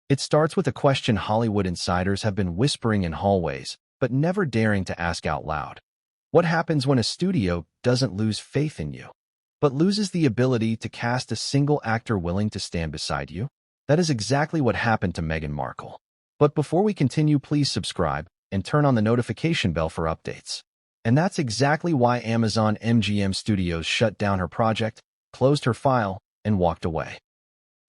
It starts with a question Hollywood insiders have been whispering in hallways, but never daring to ask out loud. What happens when a studio doesn't lose faith in you, but loses the ability to cast a single actor willing to stand beside you? That is exactly what happened to Meghan Markle. But before we continue, please subscribe and turn on the notification bell for updates. And that's exactly why Amazon MGM Studios shut down her project, closed her file, and walked away.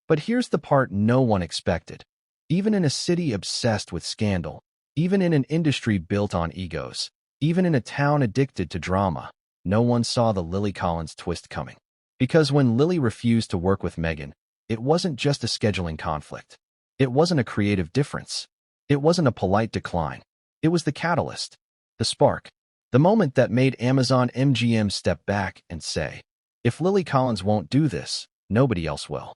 But here's the part no one expected. Even in a city obsessed with scandal, even in an industry built on egos, even in a town addicted to drama, no one saw the Lily Collins twist coming. Because when Lily refused to work with Meghan, it wasn't just a scheduling conflict. It wasn't a creative difference. It wasn't a polite decline. It was the catalyst, the spark, the moment that made Amazon MGM step back and say, if Lily Collins won't do this, nobody else will.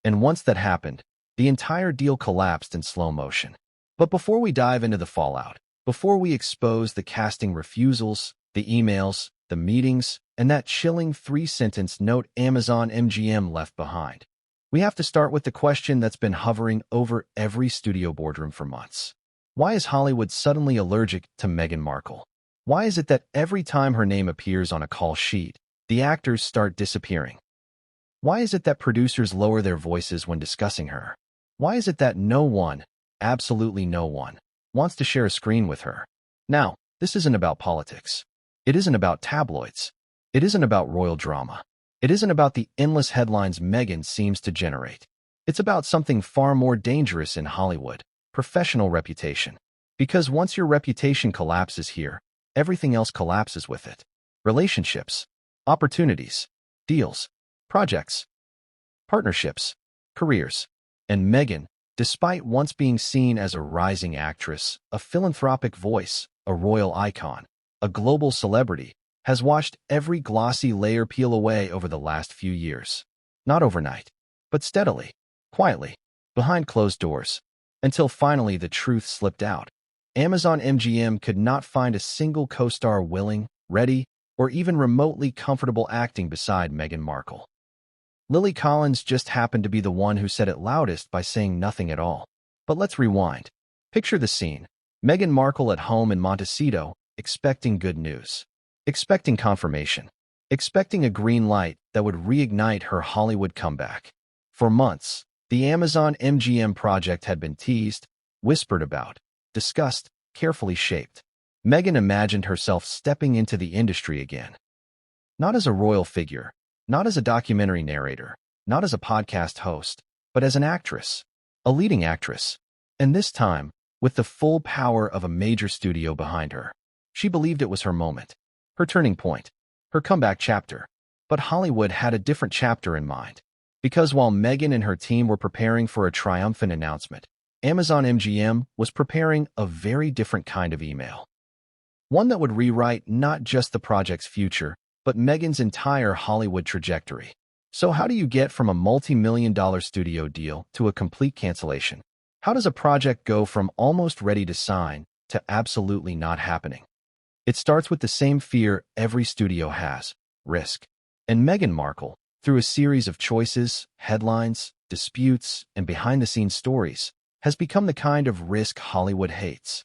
And once that happened, the entire deal collapsed in slow motion. But before we dive into the fallout, before we expose the casting refusals, the emails, the meetings, and that chilling 3-sentence note Amazon MGM left behind, we have to start with the question that's been hovering over every studio boardroom for months. Why is Hollywood suddenly allergic to Meghan Markle? Why is it that every time her name appears on a call sheet, the actors start disappearing? Why is it that producers lower their voices when discussing her? Why is it that no one, absolutely no one, wants to share a screen with her? Now, this isn't about politics. It isn't about tabloids. It isn't about royal drama. It isn't about the endless headlines Meghan seems to generate. It's about something far more dangerous in Hollywood: professional reputation. Because once your reputation collapses here, everything else collapses with it. Relationships, opportunities, deals, projects, partnerships, careers. And Meghan, despite once being seen as a rising actress, a philanthropic voice, a royal icon, a global celebrity, has watched every glossy layer peel away over the last few years. Not overnight, but steadily, quietly, behind closed doors, until finally the truth slipped out. Amazon MGM could not find a single co-star willing, ready, or even remotely comfortable acting beside Meghan Markle. Lily Collins just happened to be the one who said it loudest by saying nothing at all. But let's rewind. Picture the scene. Meghan Markle at home in Montecito, expecting good news. Expecting confirmation. Expecting a green light that would reignite her Hollywood comeback. For months, the Amazon MGM project had been teased, whispered about, discussed, carefully shaped. Meghan imagined herself stepping into the industry again. Not as a royal figure, not as a documentary narrator, not as a podcast host, but as an actress, a leading actress. And this time, with the full power of a major studio behind her. She believed it was her moment, her turning point, her comeback chapter. But Hollywood had a different chapter in mind. Because while Meghan and her team were preparing for a triumphant announcement, Amazon MGM was preparing a very different kind of email. One that would rewrite not just the project's future, but Meghan's entire Hollywood trajectory. So how do you get from a multi-million-dollar studio deal to a complete cancellation? How does a project go from almost ready to sign to absolutely not happening? It starts with the same fear every studio has: risk. And Meghan Markle, through a series of choices, headlines, disputes, and behind-the-scenes stories, has become the kind of risk Hollywood hates.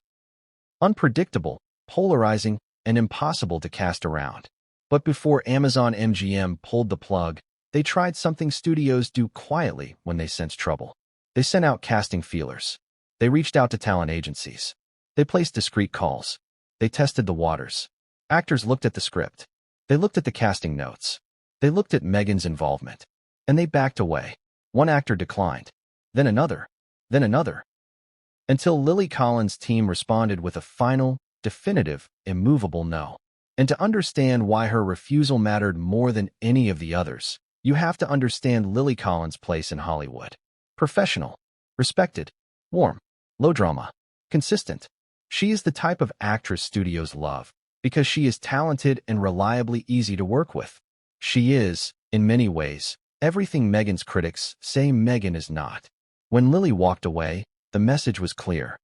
Unpredictable, polarizing, and impossible to cast around. But before Amazon MGM pulled the plug, they tried something studios do quietly when they sense trouble. They sent out casting feelers. They reached out to talent agencies. They placed discreet calls. They tested the waters. Actors looked at the script. They looked at the casting notes. They looked at Meghan's involvement. And they backed away. One actor declined. Then another. Then another. Until Lily Collins' team responded with a final, definitive, immovable no. And to understand why her refusal mattered more than any of the others, you have to understand Lily Collins' place in Hollywood. Professional, respected, warm, low drama, consistent. She is the type of actress studios love because she is talented and reliably easy to work with. She is, in many ways, everything Meghan's critics say Meghan is not. When Lily walked away, the message was clear.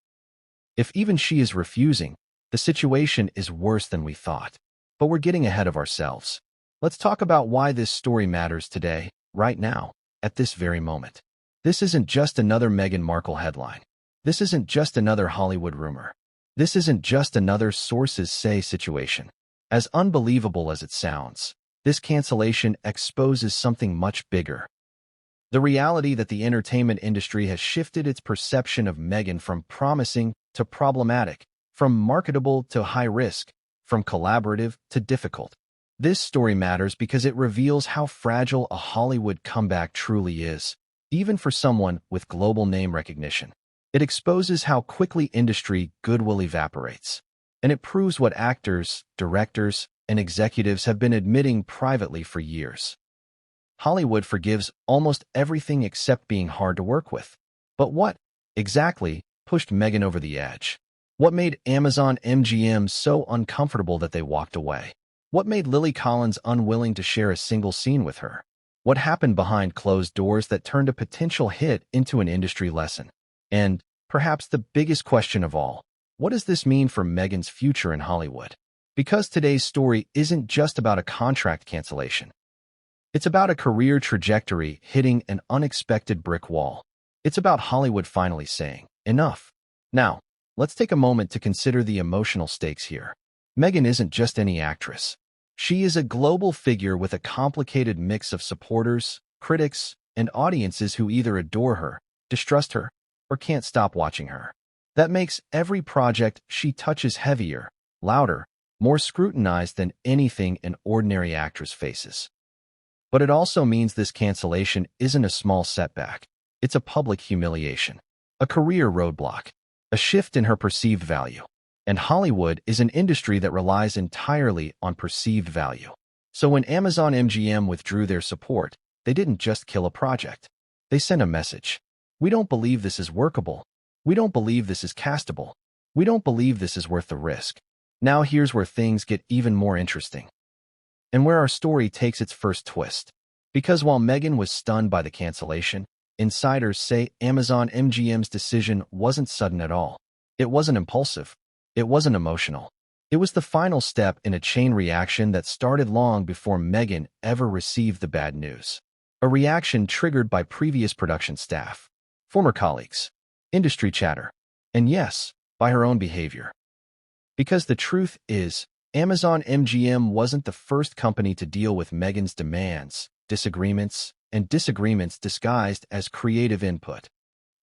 If even she is refusing, the situation is worse than we thought. But we're getting ahead of ourselves. Let's talk about why this story matters today, right now, at this very moment. This isn't just another Meghan Markle headline. This isn't just another Hollywood rumor. This isn't just another sources say situation. As unbelievable as it sounds, this cancellation exposes something much bigger. The reality that the entertainment industry has shifted its perception of Meghan from promising to problematic, from marketable to high risk, from collaborative to difficult. This story matters because it reveals how fragile a Hollywood comeback truly is, even for someone with global name recognition. It exposes how quickly industry goodwill evaporates, and it proves what actors, directors, and executives have been admitting privately for years. Hollywood forgives almost everything except being hard to work with. But what, exactly, pushed Meghan over the edge? What made Amazon MGM so uncomfortable that they walked away? What made Lily Collins unwilling to share a single scene with her? What happened behind closed doors that turned a potential hit into an industry lesson? And, perhaps the biggest question of all, what does this mean for Meghan's future in Hollywood? Because today's story isn't just about a contract cancellation. It's about a career trajectory hitting an unexpected brick wall. It's about Hollywood finally saying, enough. Now, let's take a moment to consider the emotional stakes here. Meghan isn't just any actress. She is a global figure with a complicated mix of supporters, critics, and audiences who either adore her, distrust her, or can't stop watching her. That makes every project she touches heavier, louder, more scrutinized than anything an ordinary actress faces. But it also means this cancellation isn't a small setback. It's a public humiliation, a career roadblock, a shift in her perceived value. And Hollywood is an industry that relies entirely on perceived value. So when Amazon MGM withdrew their support, they didn't just kill a project. They sent a message. We don't believe this is workable. We don't believe this is castable. We don't believe this is worth the risk. Now here's where things get even more interesting. And where our story takes its first twist. Because while Meghan was stunned by the cancellation, insiders say Amazon MGM's decision wasn't sudden at all. It wasn't impulsive. It wasn't emotional. It was the final step in a chain reaction that started long before Meghan ever received the bad news. A reaction triggered by previous production staff, former colleagues, industry chatter, and yes, by her own behavior. Because the truth is, Amazon MGM wasn't the first company to deal with Meghan's demands, disagreements disguised as creative input.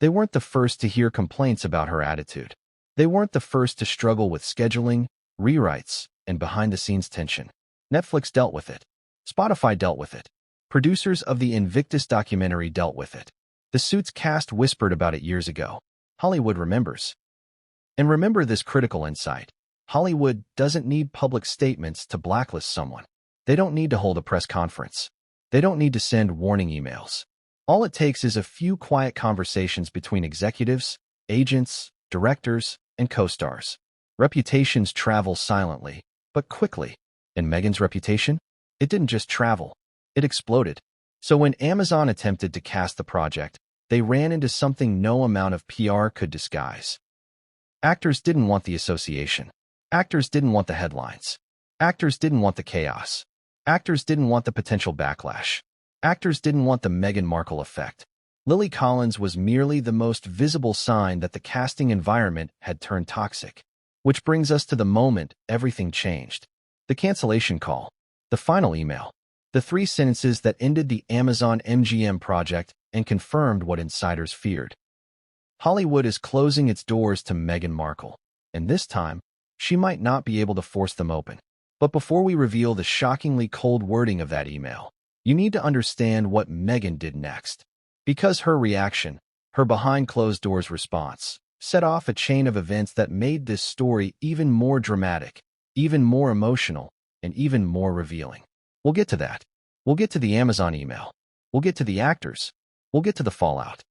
They weren't the first to hear complaints about her attitude. They weren't the first to struggle with scheduling, rewrites, and behind-the-scenes tension. Netflix dealt with it. Spotify dealt with it. Producers of the Invictus documentary dealt with it. The Suits cast whispered about it years ago. Hollywood remembers. And remember this critical insight. Hollywood doesn't need public statements to blacklist someone. They don't need to hold a press conference. They don't need to send warning emails. All it takes is a few quiet conversations between executives, agents, directors, and co-stars. Reputations travel silently, but quickly. And Meghan's reputation? It didn't just travel. It exploded. So when Amazon attempted to cast the project, they ran into something no amount of PR could disguise. Actors didn't want the association. Actors didn't want the headlines. Actors didn't want the chaos. Actors didn't want the potential backlash. Actors didn't want the Meghan Markle effect. Lily Collins was merely the most visible sign that the casting environment had turned toxic. Which brings us to the moment everything changed. The cancellation call. The final email. The 3 sentences that ended the Amazon MGM project and confirmed what insiders feared. Hollywood is closing its doors to Meghan Markle, and this time, she might not be able to force them open. But before we reveal the shockingly cold wording of that email, you need to understand what Meghan did next. Because her reaction, her behind-closed-doors response, set off a chain of events that made this story even more dramatic, even more emotional, and even more revealing. We'll get to that. We'll get to the Amazon email. We'll get to the actors. We'll get to the fallout.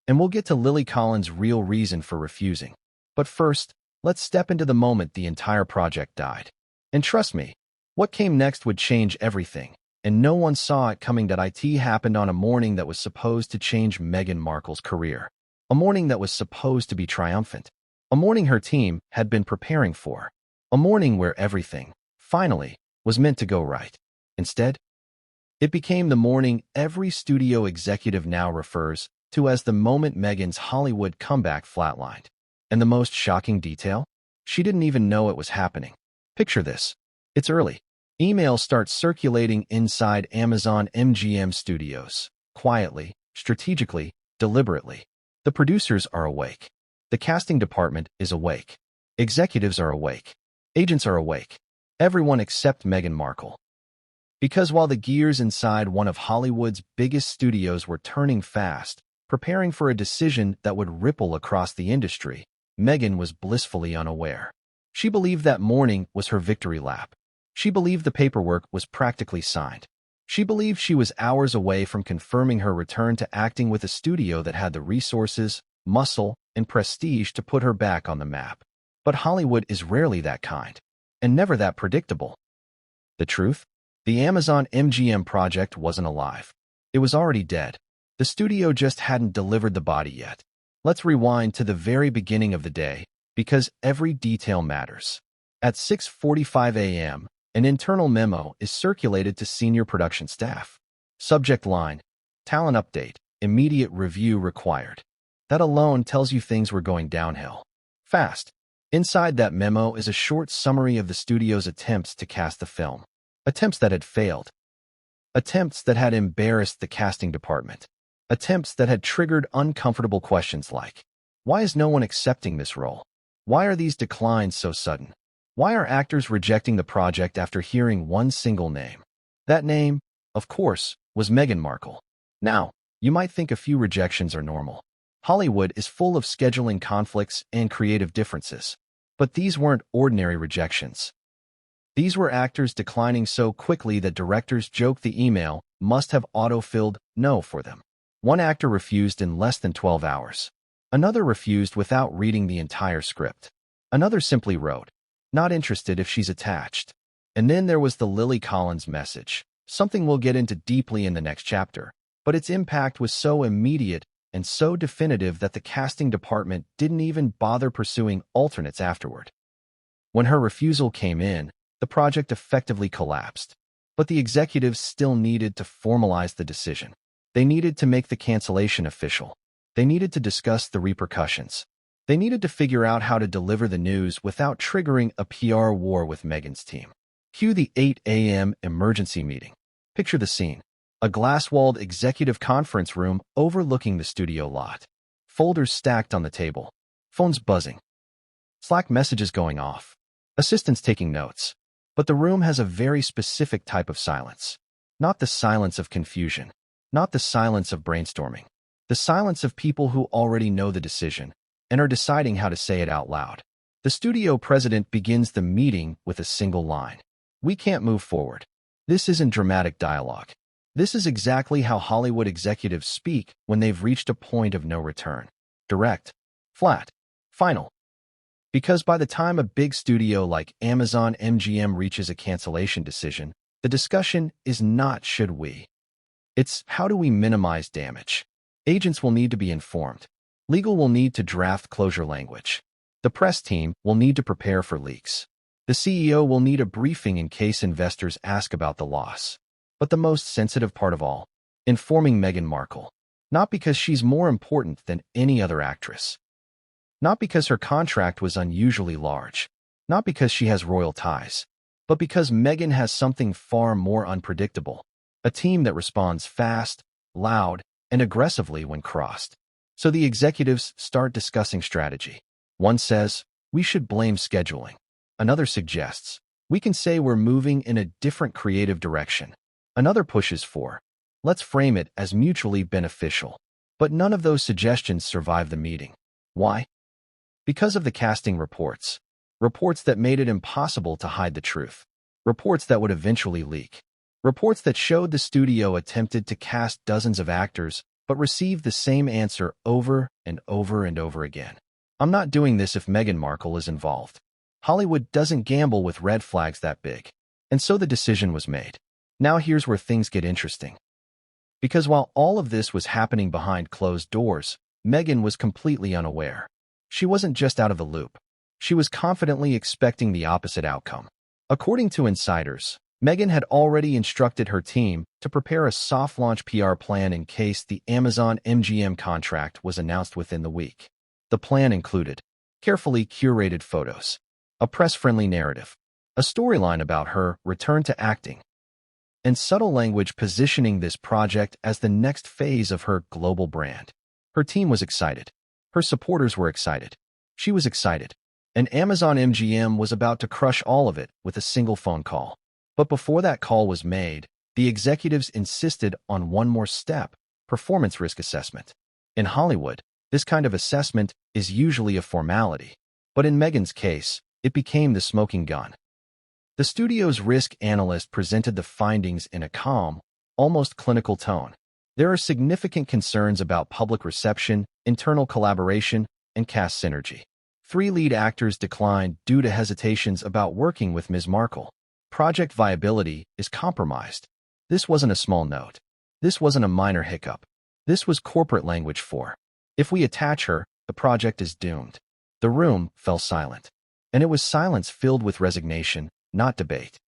And we'll get to Lily Collins' real reason for refusing. But first, let's step into the moment the entire project died. And trust me, what came next would change everything. And no one saw it coming. That it happened on a morning that was supposed to change Meghan Markle's career. A morning that was supposed to be triumphant. A morning her team had been preparing for. A morning where everything, finally, was meant to go right. Instead, it became the morning every studio executive now refers to as the moment Meghan's Hollywood comeback flatlined. And the most shocking detail? She didn't even know it was happening. Picture this. It's early. Emails start circulating inside Amazon MGM studios. Quietly, strategically, deliberately. The producers are awake. The casting department is awake. Executives are awake. Agents are awake. Everyone except Meghan Markle. Because while the gears inside one of Hollywood's biggest studios were turning fast, preparing for a decision that would ripple across the industry, Meghan was blissfully unaware. She believed that morning was her victory lap. She believed the paperwork was practically signed. She believed she was hours away from confirming her return to acting with a studio that had the resources, muscle, and prestige to put her back on the map. But Hollywood is rarely that kind, and never that predictable. The truth? The Amazon MGM project wasn't alive. It was already dead. The studio just hadn't delivered the body yet. Let's rewind to the very beginning of the day, because every detail matters. At 6:45 a.m., an internal memo is circulated to senior production staff. Subject line, talent update, immediate review required. That alone tells you things were going downhill. Fast. Inside that memo is a short summary of the studio's attempts to cast the film. Attempts that had failed. Attempts that had embarrassed the casting department. Attempts that had triggered uncomfortable questions like, why is no one accepting this role? Why are these declines so sudden? Why are actors rejecting the project after hearing one single name? That name, of course, was Meghan Markle. Now, you might think a few rejections are normal. Hollywood is full of scheduling conflicts and creative differences. But these weren't ordinary rejections. These were actors declining so quickly that directors joked the email must have auto-filled no for them. One actor refused in less than 12 hours. Another refused without reading the entire script. Another simply wrote, not interested if she's attached. And then there was the Lily Collins message, something we'll get into deeply in the next chapter, but its impact was so immediate and so definitive that the casting department didn't even bother pursuing alternates afterward. When her refusal came in, the project effectively collapsed. But the executives still needed to formalize the decision. They needed to make the cancellation official. They needed to discuss the repercussions. They needed to figure out how to deliver the news without triggering a PR war with Meghan's team. Cue the 8 a.m. emergency meeting. Picture the scene. A glass-walled executive conference room overlooking the studio lot. Folders stacked on the table. Phones buzzing. Slack messages going off. Assistants taking notes. But the room has a very specific type of silence. Not the silence of confusion. Not the silence of brainstorming. The silence of people who already know the decision and are deciding how to say it out loud. The studio president begins the meeting with a single line. We can't move forward. This isn't dramatic dialogue. This is exactly how Hollywood executives speak when they've reached a point of no return. Direct. Flat. Final. Because by the time a big studio like Amazon MGM reaches a cancellation decision, the discussion is not should we. It's how do we minimize damage. Agents will need to be informed. Legal will need to draft closure language. The press team will need to prepare for leaks. The CEO will need a briefing in case investors ask about the loss. But the most sensitive part of all, informing Meghan Markle. Not because she's more important than any other actress. Not because her contract was unusually large. Not because she has royal ties. But because Meghan has something far more unpredictable. A team that responds fast, loud, and aggressively when crossed. So the executives start discussing strategy. One says, we should blame scheduling. Another suggests, we can say we're moving in a different creative direction. Another pushes for, let's frame it as mutually beneficial. But none of those suggestions survive the meeting. Why? Because of the casting reports. Reports that made it impossible to hide the truth. Reports that would eventually leak. Reports that showed the studio attempted to cast dozens of actors, but received the same answer over and over and over again. I'm not doing this if Meghan Markle is involved. Hollywood doesn't gamble with red flags that big. And so the decision was made. Now here's where things get interesting. Because while all of this was happening behind closed doors, Meghan was completely unaware. She wasn't just out of the loop. She was confidently expecting the opposite outcome. According to insiders, Meghan had already instructed her team to prepare a soft launch PR plan in case the Amazon MGM contract was announced within the week. The plan included carefully curated photos, a press-friendly narrative, a storyline about her return to acting, and subtle language positioning this project as the next phase of her global brand. Her team was excited. Her supporters were excited. She was excited. And Amazon MGM was about to crush all of it with a single phone call. But before that call was made, the executives insisted on one more step: performance risk assessment. In Hollywood, this kind of assessment is usually a formality. But in Meghan's case, it became the smoking gun. The studio's risk analyst presented the findings in a calm, almost clinical tone. There are significant concerns about public reception, internal collaboration, and cast synergy. 3 lead actors declined due to hesitations about working with Ms. Markle. Project viability is compromised. This wasn't a small note. This wasn't a minor hiccup. This was corporate language for, if we attach her, the project is doomed. The room fell silent. And it was silence filled with resignation, not debate.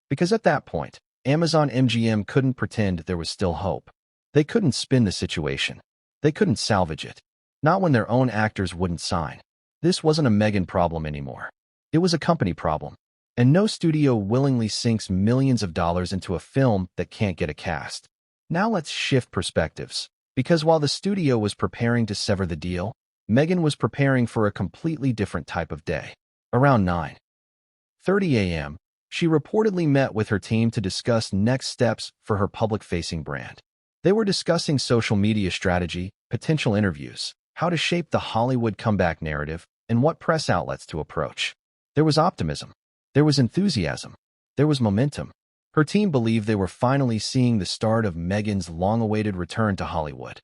Because at that point, Amazon MGM couldn't pretend there was still hope. They couldn't spin the situation. They couldn't salvage it. Not when their own actors wouldn't sign. This wasn't a Meghan problem anymore. It was a company problem. And no studio willingly sinks millions of dollars into a film that can't get a cast. Now let's shift perspectives. Because while the studio was preparing to sever the deal, Meghan was preparing for a completely different type of day. Around 9:30 a.m., she reportedly met with her team to discuss next steps for her public-facing brand. They were discussing social media strategy, potential interviews, how to shape the Hollywood comeback narrative, and what press outlets to approach. There was optimism. There was enthusiasm. There was momentum. Her team believed they were finally seeing the start of Meghan's long-awaited return to Hollywood.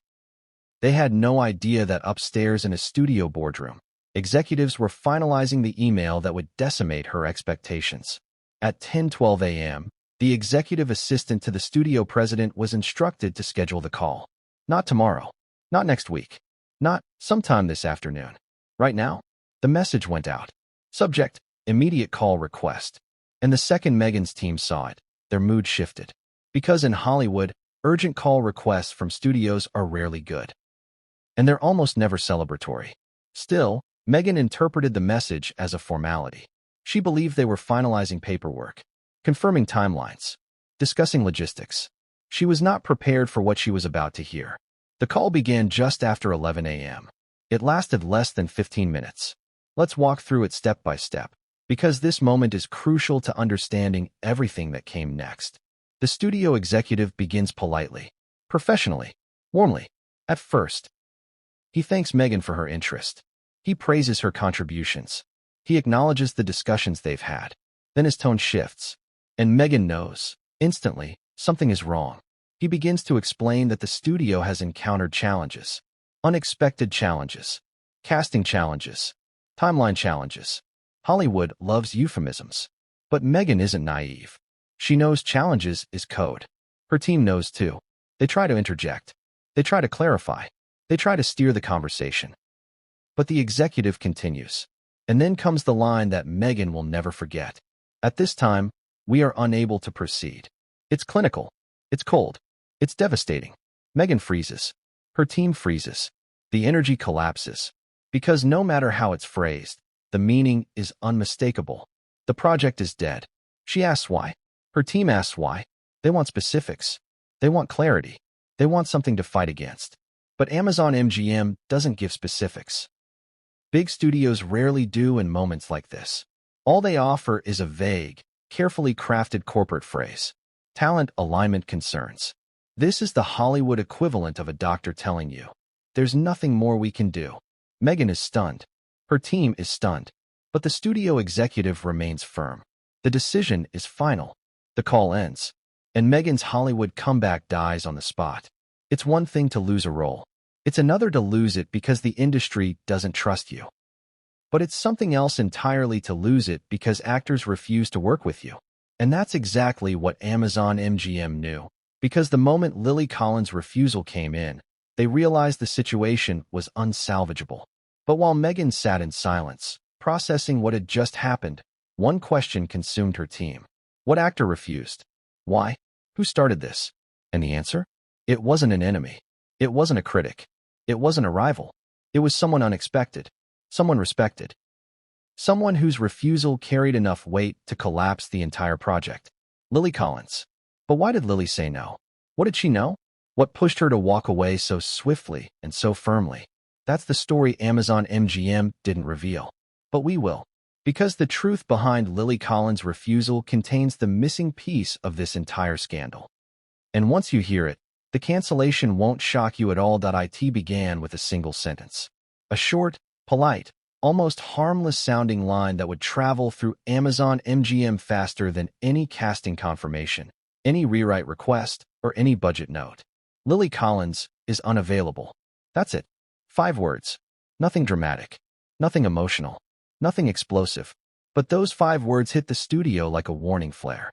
They had no idea that upstairs in a studio boardroom, executives were finalizing the email that would decimate her expectations. At 10:12 a.m., the executive assistant to the studio president was instructed to schedule the call. Not tomorrow. Not next week. Not sometime this afternoon. Right now? The message went out. Subject: immediate call request. And the second Meghan's team saw it, their mood shifted. Because in Hollywood, urgent call requests from studios are rarely good. And they're almost never celebratory. Still, Meghan interpreted the message as a formality. She believed they were finalizing paperwork, confirming timelines, discussing logistics. She was not prepared for what she was about to hear. The call began just after 11 a.m. It lasted less than 15 minutes. Let's walk through it step by step, because this moment is crucial to understanding everything that came next. The studio executive begins politely, professionally, warmly. At first, he thanks Meghan for her interest. He praises her contributions. He acknowledges the discussions they've had. Then his tone shifts, and Meghan knows, instantly, something is wrong. He begins to explain that the studio has encountered challenges, unexpected challenges, casting challenges, timeline challenges. Hollywood loves euphemisms. But Meghan isn't naive. She knows challenges is code. Her team knows too. They try to interject. They try to clarify. They try to steer the conversation. But the executive continues. And then comes the line that Meghan will never forget. At this time, we are unable to proceed. It's clinical. It's cold. It's devastating. Meghan freezes. Her team freezes. The energy collapses. Because no matter how it's phrased, the meaning is unmistakable. The project is dead. She asks why. Her team asks why. They want specifics. They want clarity. They want something to fight against. But Amazon MGM doesn't give specifics. Big studios rarely do in moments like this. All they offer is a vague, carefully crafted corporate phrase. Talent alignment concerns. This is the Hollywood equivalent of a doctor telling you, there's nothing more we can do. Meghan is stunned. Her team is stunned. But the studio executive remains firm. The decision is final. The call ends. And Meghan's Hollywood comeback dies on the spot. It's one thing to lose a role. It's another to lose it because the industry doesn't trust you. But it's something else entirely to lose it because actors refuse to work with you. And that's exactly what Amazon MGM knew. Because the moment Lily Collins' refusal came in, they realized the situation was unsalvageable. But while Meghan sat in silence, processing what had just happened, one question consumed her team. What actor refused? Why? Who started this? And the answer? It wasn't an enemy. It wasn't a critic. It wasn't a rival. It was someone unexpected. Someone respected. Someone whose refusal carried enough weight to collapse the entire project. Lily Collins. But why did Lily say no? What did she know? What pushed her to walk away so swiftly and so firmly? That's the story Amazon MGM didn't reveal. But we will. Because the truth behind Lily Collins' refusal contains the missing piece of this entire scandal. And once you hear it, the cancellation won't shock you at all. It began with a single sentence. A short, polite, almost harmless-sounding line that would travel through Amazon MGM faster than any casting confirmation, any rewrite request, or any budget note. Lily Collins is unavailable. That's it. 5 words. Nothing dramatic. Nothing emotional. Nothing explosive. But those 5 words hit the studio like a warning flare.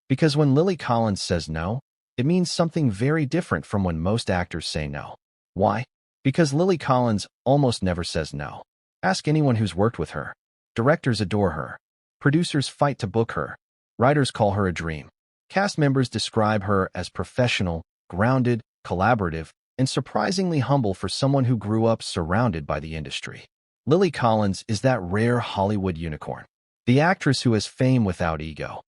Because when Lily Collins says no, it means something very different from when most actors say no. Why? Because Lily Collins almost never says no. Ask anyone who's worked with her. Directors adore her. Producers fight to book her. Writers call her a dream. Cast members describe her as professional, grounded, collaborative, and surprisingly humble for someone who grew up surrounded by the industry. Lily Collins is that rare Hollywood unicorn. The actress who has fame without ego.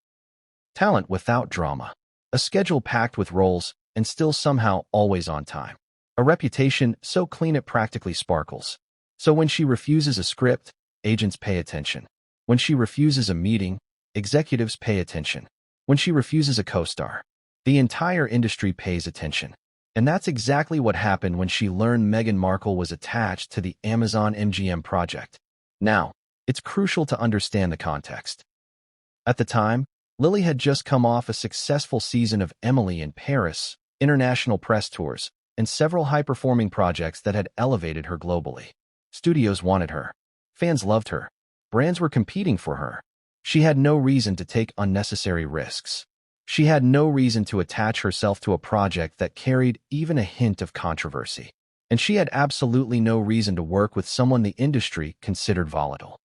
Talent without drama. A schedule packed with roles, and still somehow always on time. A reputation so clean it practically sparkles. So when she refuses a script, agents pay attention. When she refuses a meeting, executives pay attention. When she refuses a co-star, the entire industry pays attention. And that's exactly what happened when she learned Meghan Markle was attached to the Amazon MGM project. Now, it's crucial to understand the context. At the time, Lily had just come off a successful season of Emily in Paris, international press tours, and several high-performing projects that had elevated her globally. Studios wanted her. Fans loved her. Brands were competing for her. She had no reason to take unnecessary risks. She had no reason to attach herself to a project that carried even a hint of controversy. And she had absolutely no reason to work with someone the industry considered volatile.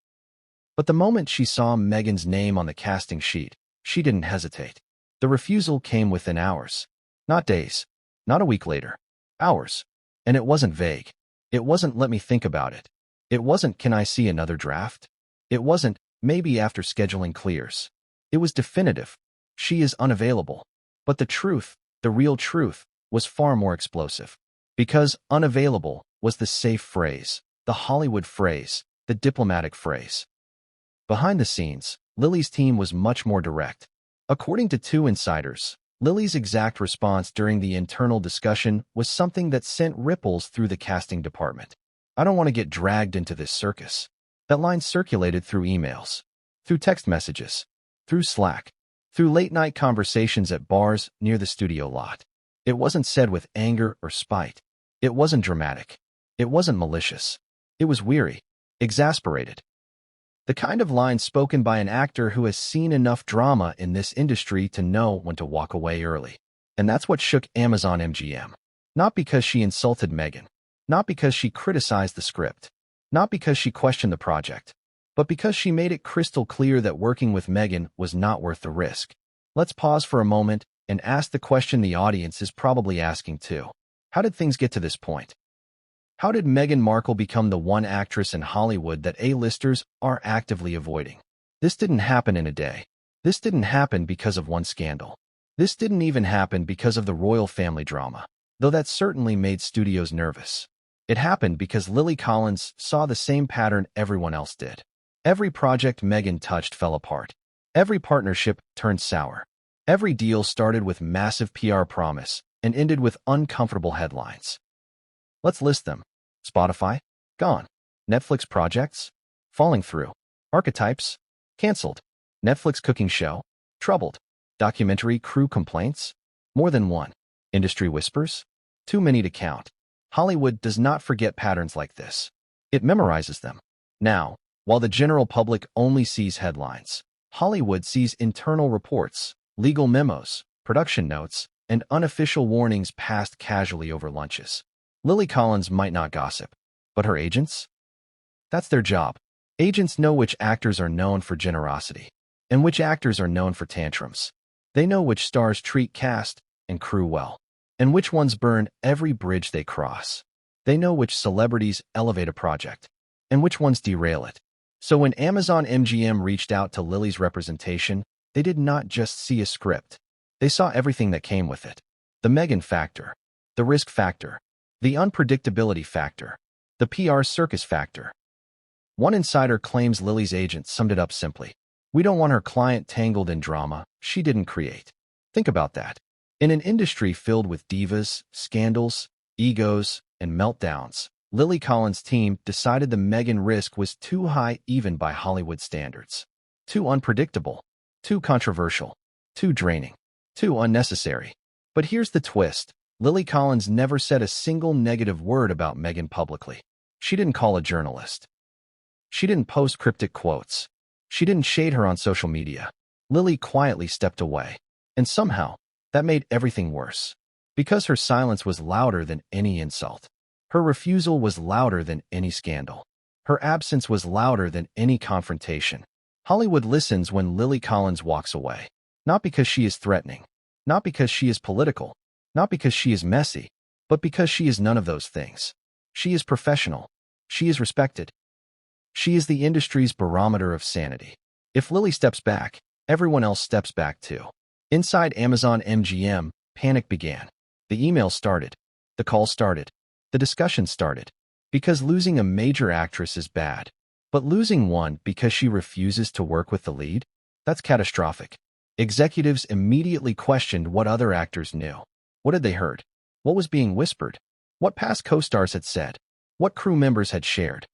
But the moment she saw Meghan's name on the casting sheet, she didn't hesitate. The refusal came within hours. Not days. Not a week later. Hours. And it wasn't vague. It wasn't "let me think about it." It wasn't "can I see another draft?" It wasn't "maybe after scheduling clears." It was definitive. She is unavailable. But the truth, the real truth, was far more explosive. Because unavailable was the safe phrase, the Hollywood phrase, the diplomatic phrase. Behind the scenes, Lily's team was much more direct. According to 2 insiders, Lily's exact response during the internal discussion was something that sent ripples through the casting department. "I don't want to get dragged into this circus." That line circulated through emails, through text messages, through Slack, through late-night conversations at bars near the studio lot. It wasn't said with anger or spite. It wasn't dramatic. It wasn't malicious. It was weary, exasperated. The kind of line spoken by an actor who has seen enough drama in this industry to know when to walk away early. And that's what shook Amazon MGM. Not because she insulted Meghan. Not because she criticized the script. Not because she questioned the project. But because she made it crystal clear that working with Meghan was not worth the risk. Let's pause for a moment and ask the question the audience is probably asking too. How did things get to this point? How did Meghan Markle become the one actress in Hollywood that A-listers are actively avoiding? This didn't happen in a day. This didn't happen because of one scandal. This didn't even happen because of the royal family drama, though that certainly made studios nervous. It happened because Lily Collins saw the same pattern everyone else did. Every project Meghan touched fell apart. Every partnership turned sour. Every deal started with massive PR promise and ended with uncomfortable headlines. Let's list them. Spotify? Gone. Netflix projects? Falling through. Archetypes? Cancelled. Netflix cooking show? Troubled. Documentary crew complaints? More than one. Industry whispers? Too many to count. Hollywood does not forget patterns like this. It memorizes them. Now, while the general public only sees headlines, Hollywood sees internal reports, legal memos, production notes, and unofficial warnings passed casually over lunches. Lily Collins might not gossip, but her agents? That's their job. Agents know which actors are known for generosity. and which actors are known for tantrums. They know which stars treat cast and crew well, and which ones burn every bridge they cross. They know which celebrities elevate a project, and which ones derail it. So when Amazon MGM reached out to Lily's representation, they did not just see a script. They saw everything that came with it. The Meghan factor, the risk factor, the unpredictability factor, the PR circus factor. One insider claims Lily's agent summed it up simply. We don't want her client tangled in drama she didn't create. Think about that. In an industry filled with divas, scandals, egos, and meltdowns, Lily Collins' team decided the Meghan risk was too high even by Hollywood standards. Too unpredictable, too controversial, too draining, too unnecessary. But here's the twist. Lily Collins never said a single negative word about Meghan publicly. She didn't call a journalist. She didn't post cryptic quotes. She didn't shade her on social media. Lily quietly stepped away. And somehow, that made everything worse. Because her silence was louder than any insult. Her refusal was louder than any scandal. Her absence was louder than any confrontation. Hollywood listens when Lily Collins walks away. Not because she is threatening. Not because she is political. Not because she is messy. But because she is none of those things. She is professional. She is respected. She is the industry's barometer of sanity. If Lily steps back, everyone else steps back too. Inside Amazon MGM, panic began. The emails started. The calls started. The discussion started. Because losing a major actress is bad. But losing one because she refuses to work with the lead? That's catastrophic. Executives immediately questioned what other actors knew. What had they heard? What was being whispered? What past co-stars had said? What crew members had shared?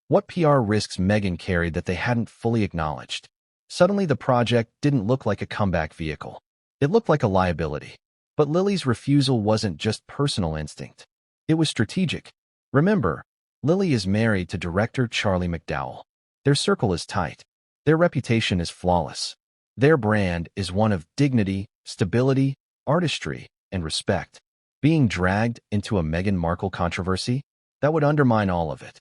What PR risks Meghan carried that they hadn't fully acknowledged? Suddenly the project didn't look like a comeback vehicle. It looked like a liability. But Lily's refusal wasn't just personal instinct. It was strategic. Remember, Lily is married to director Charlie McDowell. Their circle is tight. Their reputation is flawless. Their brand is one of dignity, stability, artistry, and respect. Being dragged into a Meghan Markle controversy? That would undermine all of it.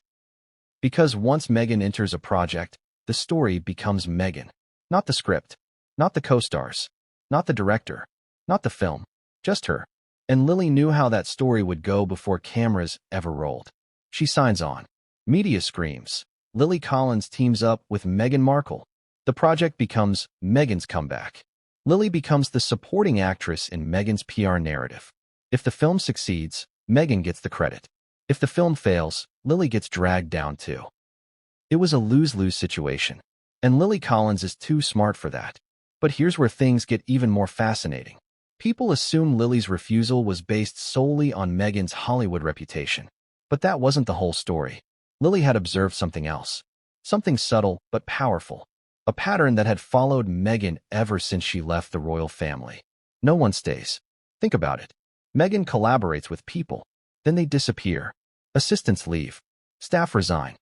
Because once Meghan enters a project, the story becomes Meghan. Not the script, not the co-stars, not the director, not the film, just her. And Lily knew how that story would go before cameras ever rolled. She signs on. Media screams. Lily Collins teams up with Meghan Markle. The project becomes Meghan's comeback. Lily becomes the supporting actress in Meghan's PR narrative. If the film succeeds, Meghan gets the credit. If the film fails, Lily gets dragged down too. It was a lose-lose situation. And Lily Collins is too smart for that. But here's where things get even more fascinating. People assume Lily's refusal was based solely on Meghan's Hollywood reputation. But that wasn't the whole story. Lily had observed something else. Something subtle but powerful. A pattern that had followed Meghan ever since she left the royal family. No one stays. Think about it. Meghan collaborates with people. Then they disappear. Assistants leave. Staff resign.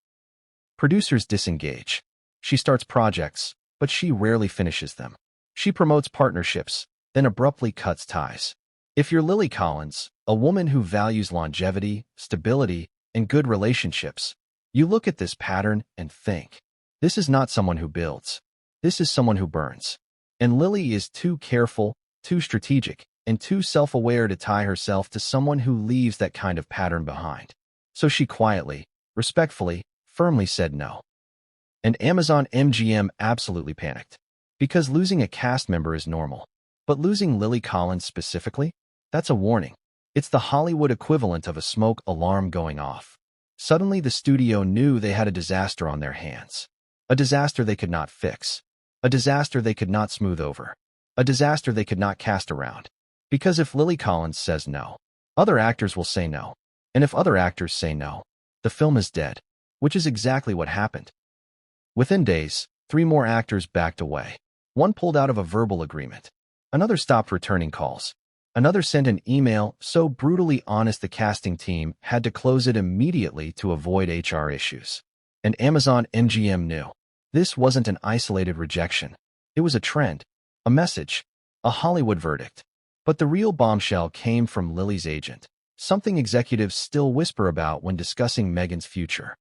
Producers disengage. She starts projects, but she rarely finishes them. She promotes partnerships, then abruptly cuts ties. If you're Lily Collins, a woman who values longevity, stability, and good relationships, you look at this pattern and think, this is not someone who builds. This is someone who burns. And Lily is too careful, too strategic, and too self-aware to tie herself to someone who leaves that kind of pattern behind. So she quietly, respectfully, firmly said no. And Amazon MGM absolutely panicked. Because losing a cast member is normal. But losing Lily Collins specifically? That's a warning. It's the Hollywood equivalent of a smoke alarm going off. Suddenly the studio knew they had a disaster on their hands. A disaster they could not fix. A disaster they could not smooth over. A disaster they could not cast around. Because if Lily Collins says no, other actors will say no. And if other actors say no, the film is dead. Which is exactly what happened. Within days, 3 more actors backed away. One pulled out of a verbal agreement. Another stopped returning calls. Another sent an email so brutally honest the casting team had to close it immediately to avoid HR issues. And Amazon MGM knew. This wasn't an isolated rejection. It was a trend, a message, a Hollywood verdict. But the real bombshell came from Lily's agent, something executives still whisper about when discussing Meghan's future.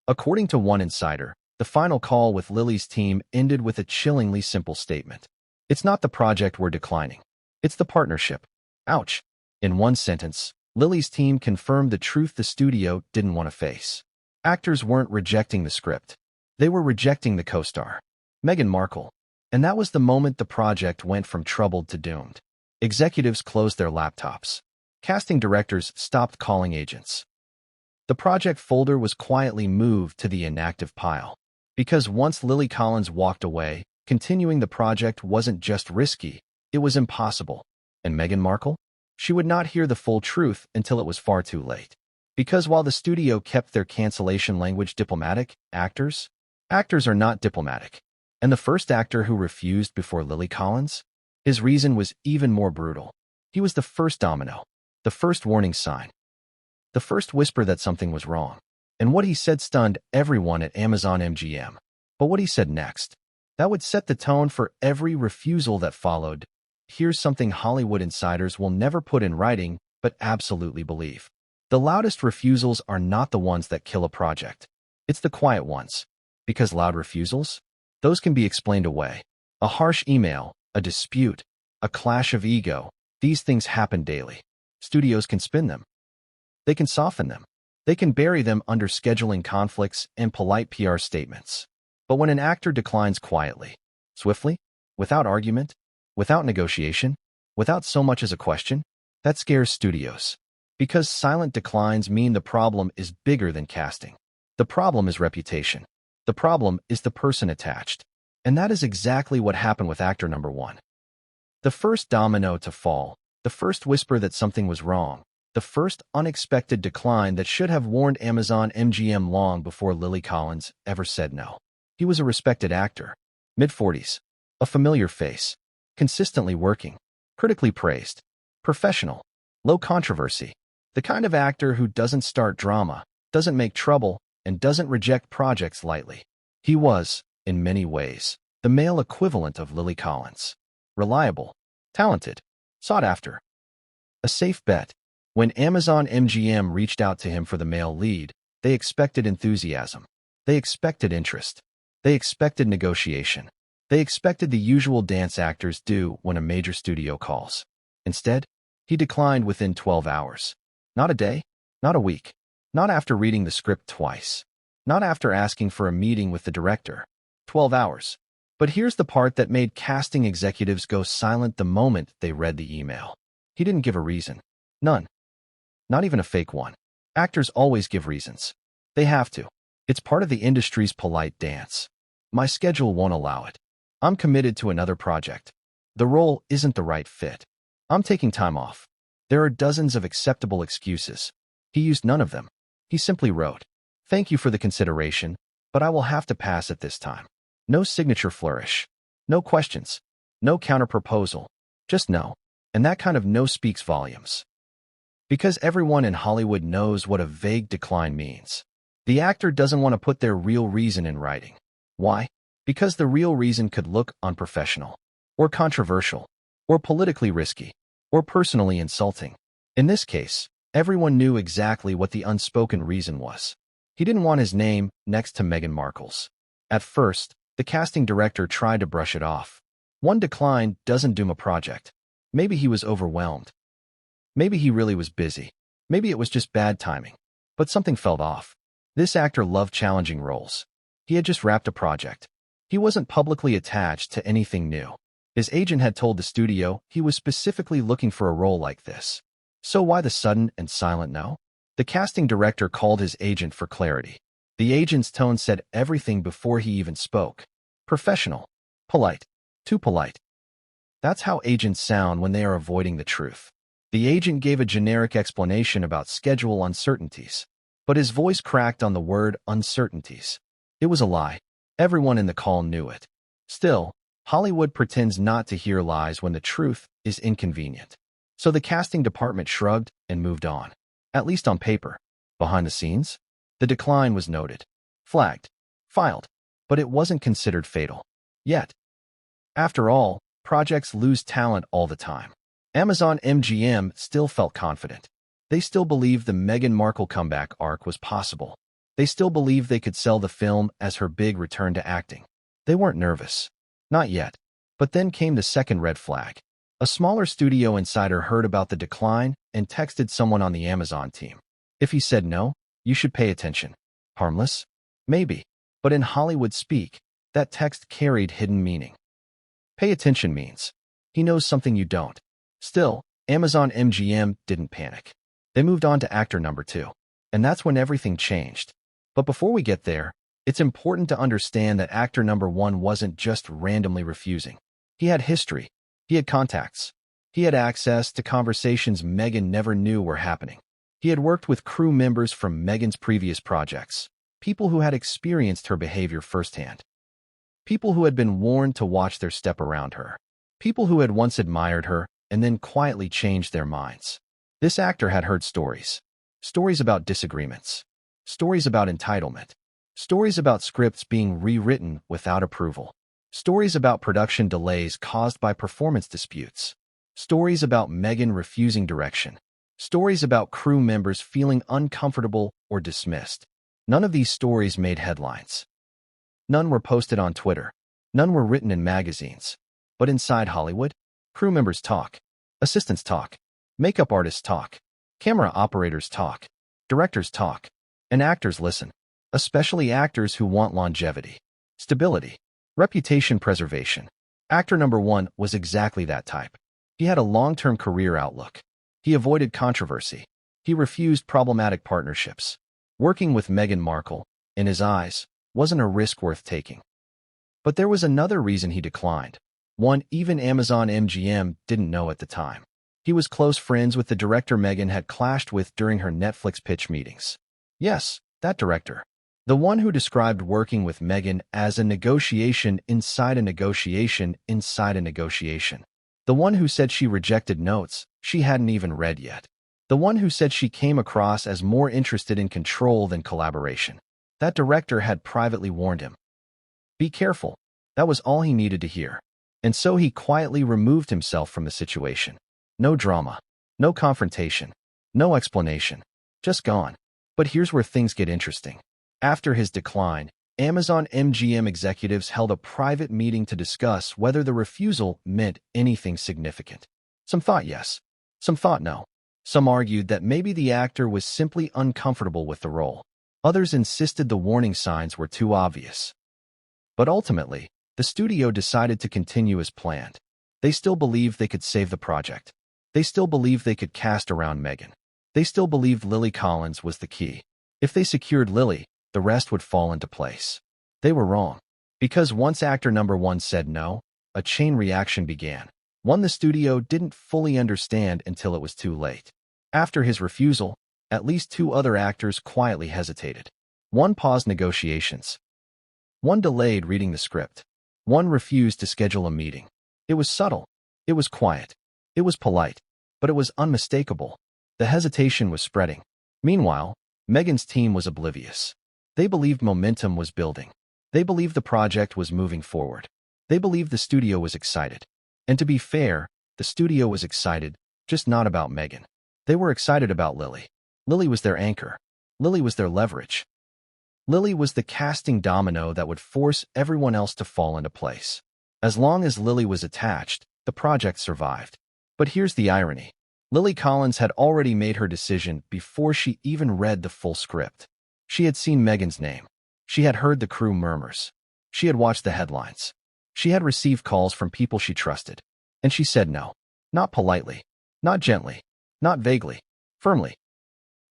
According to one insider, The final call with Lily's team ended with a chillingly simple statement. It's not the project we're declining. It's the partnership. Ouch. In one sentence, Lily's team confirmed the truth the studio didn't want to face. Actors weren't rejecting the script. They were rejecting the co-star, Meghan Markle. And that was the moment the project went from troubled to doomed. Executives closed their laptops. Casting directors stopped calling agents. The project folder was quietly moved to the inactive pile. Because once Lily Collins walked away, continuing the project wasn't just risky, it was impossible. And Meghan Markle? She would not hear the full truth until it was far too late. Because while the studio kept their cancellation language diplomatic, actors are not diplomatic. And the first actor who refused before Lily Collins? His reason was even more brutal. He was the first domino, the first warning sign, the first whisper that something was wrong. And what he said stunned everyone at Amazon MGM. But what he said next, that would set the tone for every refusal that followed. Here's something Hollywood insiders will never put in writing, but absolutely believe. The loudest refusals are not the ones that kill a project. It's the quiet ones. Because loud refusals? Those can be explained away. A harsh email, a dispute, a clash of ego. These things happen daily. Studios can spin them. They can soften them. They can bury them under scheduling conflicts and polite PR statements. But when an actor declines quietly, swiftly, without argument, without negotiation, without so much as a question, that scares studios. Because silent declines mean the problem is bigger than casting. The problem is reputation. The problem is the person attached. And that is exactly what happened with actor number one. The first domino to fall, the first whisper that something was wrong, the first unexpected decline that should have warned Amazon MGM long before Lily Collins ever said no. He was a respected actor, mid-40s, a familiar face, consistently working, critically praised, professional, low controversy, the kind of actor who doesn't start drama, doesn't make trouble, and doesn't reject projects lightly. He was, in many ways, the male equivalent of Lily Collins. Reliable, talented, sought after. A safe bet. When Amazon MGM reached out to him for the male lead, they expected enthusiasm. They expected interest. They expected negotiation. They expected the usual dance actors do when a major studio calls. Instead, he declined within 12 hours. Not a day, not a week, not after reading the script twice, not after asking for a meeting with the director. 12 hours. But here's the part that made casting executives go silent the moment they read the email. He didn't give a reason. None. Not even a fake one. Actors always give reasons. They have to. It's part of the industry's polite dance. My schedule won't allow it. I'm committed to another project. The role isn't the right fit. I'm taking time off. There are dozens of acceptable excuses. He used none of them. He simply wrote, "Thank you for the consideration, but I will have to pass at this time." No signature flourish. No questions. No counterproposal. Just no. And that kind of no speaks volumes. Because everyone in Hollywood knows what a vague decline means. The actor doesn't want to put their real reason in writing. Why? Because the real reason could look unprofessional, or controversial, or politically risky, or personally insulting. In this case, everyone knew exactly what the unspoken reason was. He didn't want his name next to Meghan Markle's. At first, the casting director tried to brush it off. One decline doesn't doom a project. Maybe he was overwhelmed. Maybe he really was busy. Maybe it was just bad timing. But something felt off. This actor loved challenging roles. He had just wrapped a project. He wasn't publicly attached to anything new. His agent had told the studio he was specifically looking for a role like this. So why the sudden and silent no? The casting director called his agent for clarity. The agent's tone said everything before he even spoke. Professional. Polite. Too polite. That's how agents sound when they are avoiding the truth. The agent gave a generic explanation about schedule uncertainties, but his voice cracked on the word uncertainties. It was a lie. Everyone in the call knew it. Still, Hollywood pretends not to hear lies when the truth is inconvenient. So the casting department shrugged and moved on. At least on paper. Behind the scenes, the decline was noted, flagged, filed, but it wasn't considered fatal. Yet. After all, projects lose talent all the time. Amazon MGM still felt confident. They still believed the Meghan Markle comeback arc was possible. They still believed they could sell the film as her big return to acting. They weren't nervous. Not yet. But then came the second red flag. A smaller studio insider heard about the decline and texted someone on the Amazon team. If he said no, you should pay attention. Harmless? Maybe. But in Hollywood speak, that text carried hidden meaning. Pay attention means he knows something you don't. Still, Amazon MGM didn't panic. They moved on to actor number 2. And that's when everything changed. But before we get there, it's important to understand that actor number 1 wasn't just randomly refusing. He had history. He had contacts. He had access to conversations Meghan never knew were happening. He had worked with crew members from Meghan's previous projects, people who had experienced her behavior firsthand, people who had been warned to watch their step around her, people who had once admired her and then quietly changed their minds. This actor had heard stories. Stories about disagreements. Stories about entitlement. Stories about scripts being rewritten without approval. Stories about production delays caused by performance disputes. Stories about Meghan refusing direction. Stories about crew members feeling uncomfortable or dismissed. None of these stories made headlines. None were posted on Twitter. None were written in magazines. But inside Hollywood, crew members talk. Assistants talk. Makeup artists talk. Camera operators talk. Directors talk. And actors listen. Especially actors who want longevity, stability, reputation preservation. Actor number 1 was exactly that type. He had a long-term career outlook. He avoided controversy. He refused problematic partnerships. Working with Meghan Markle, in his eyes, wasn't a risk worth taking. But there was another reason he declined. One even Amazon MGM didn't know at the time. He was close friends with the director Meghan had clashed with during her Netflix pitch meetings. Yes, that director. The one who described working with Meghan as a negotiation inside a negotiation inside a negotiation. The one who said she rejected notes she hadn't even read yet. The one who said she came across as more interested in control than collaboration. That director had privately warned him. Be careful. That was all he needed to hear. And so he quietly removed himself from the situation. No drama. No confrontation. No explanation. Just gone. But here's where things get interesting. After his decline, Amazon MGM executives held a private meeting to discuss whether the refusal meant anything significant. Some thought yes. Some thought no. Some argued that maybe the actor was simply uncomfortable with the role. Others insisted the warning signs were too obvious. But ultimately, the studio decided to continue as planned. They still believed they could save the project. They still believed they could cast around Meghan. They still believed Lily Collins was the key. If they secured Lily, the rest would fall into place. They were wrong. Because once actor number 1 said no, a chain reaction began. One the studio didn't fully understand until it was too late. After his refusal, at least 2 other actors quietly hesitated. One paused negotiations. One delayed reading the script. One refused to schedule a meeting. It was subtle. It was quiet. It was polite. But it was unmistakable. The hesitation was spreading. Meanwhile, Meghan's team was oblivious. They believed momentum was building. They believed the project was moving forward. They believed the studio was excited. And to be fair, the studio was excited, just not about Meghan. They were excited about Lily. Lily was their anchor. Lily was their leverage. Lily was the casting domino that would force everyone else to fall into place. As long as Lily was attached, the project survived. But here's the irony. Lily Collins had already made her decision before she even read the full script. She had seen Meghan's name. She had heard the crew murmurs. She had watched the headlines. She had received calls from people she trusted. And she said no. Not politely. Not gently. Not vaguely. Firmly.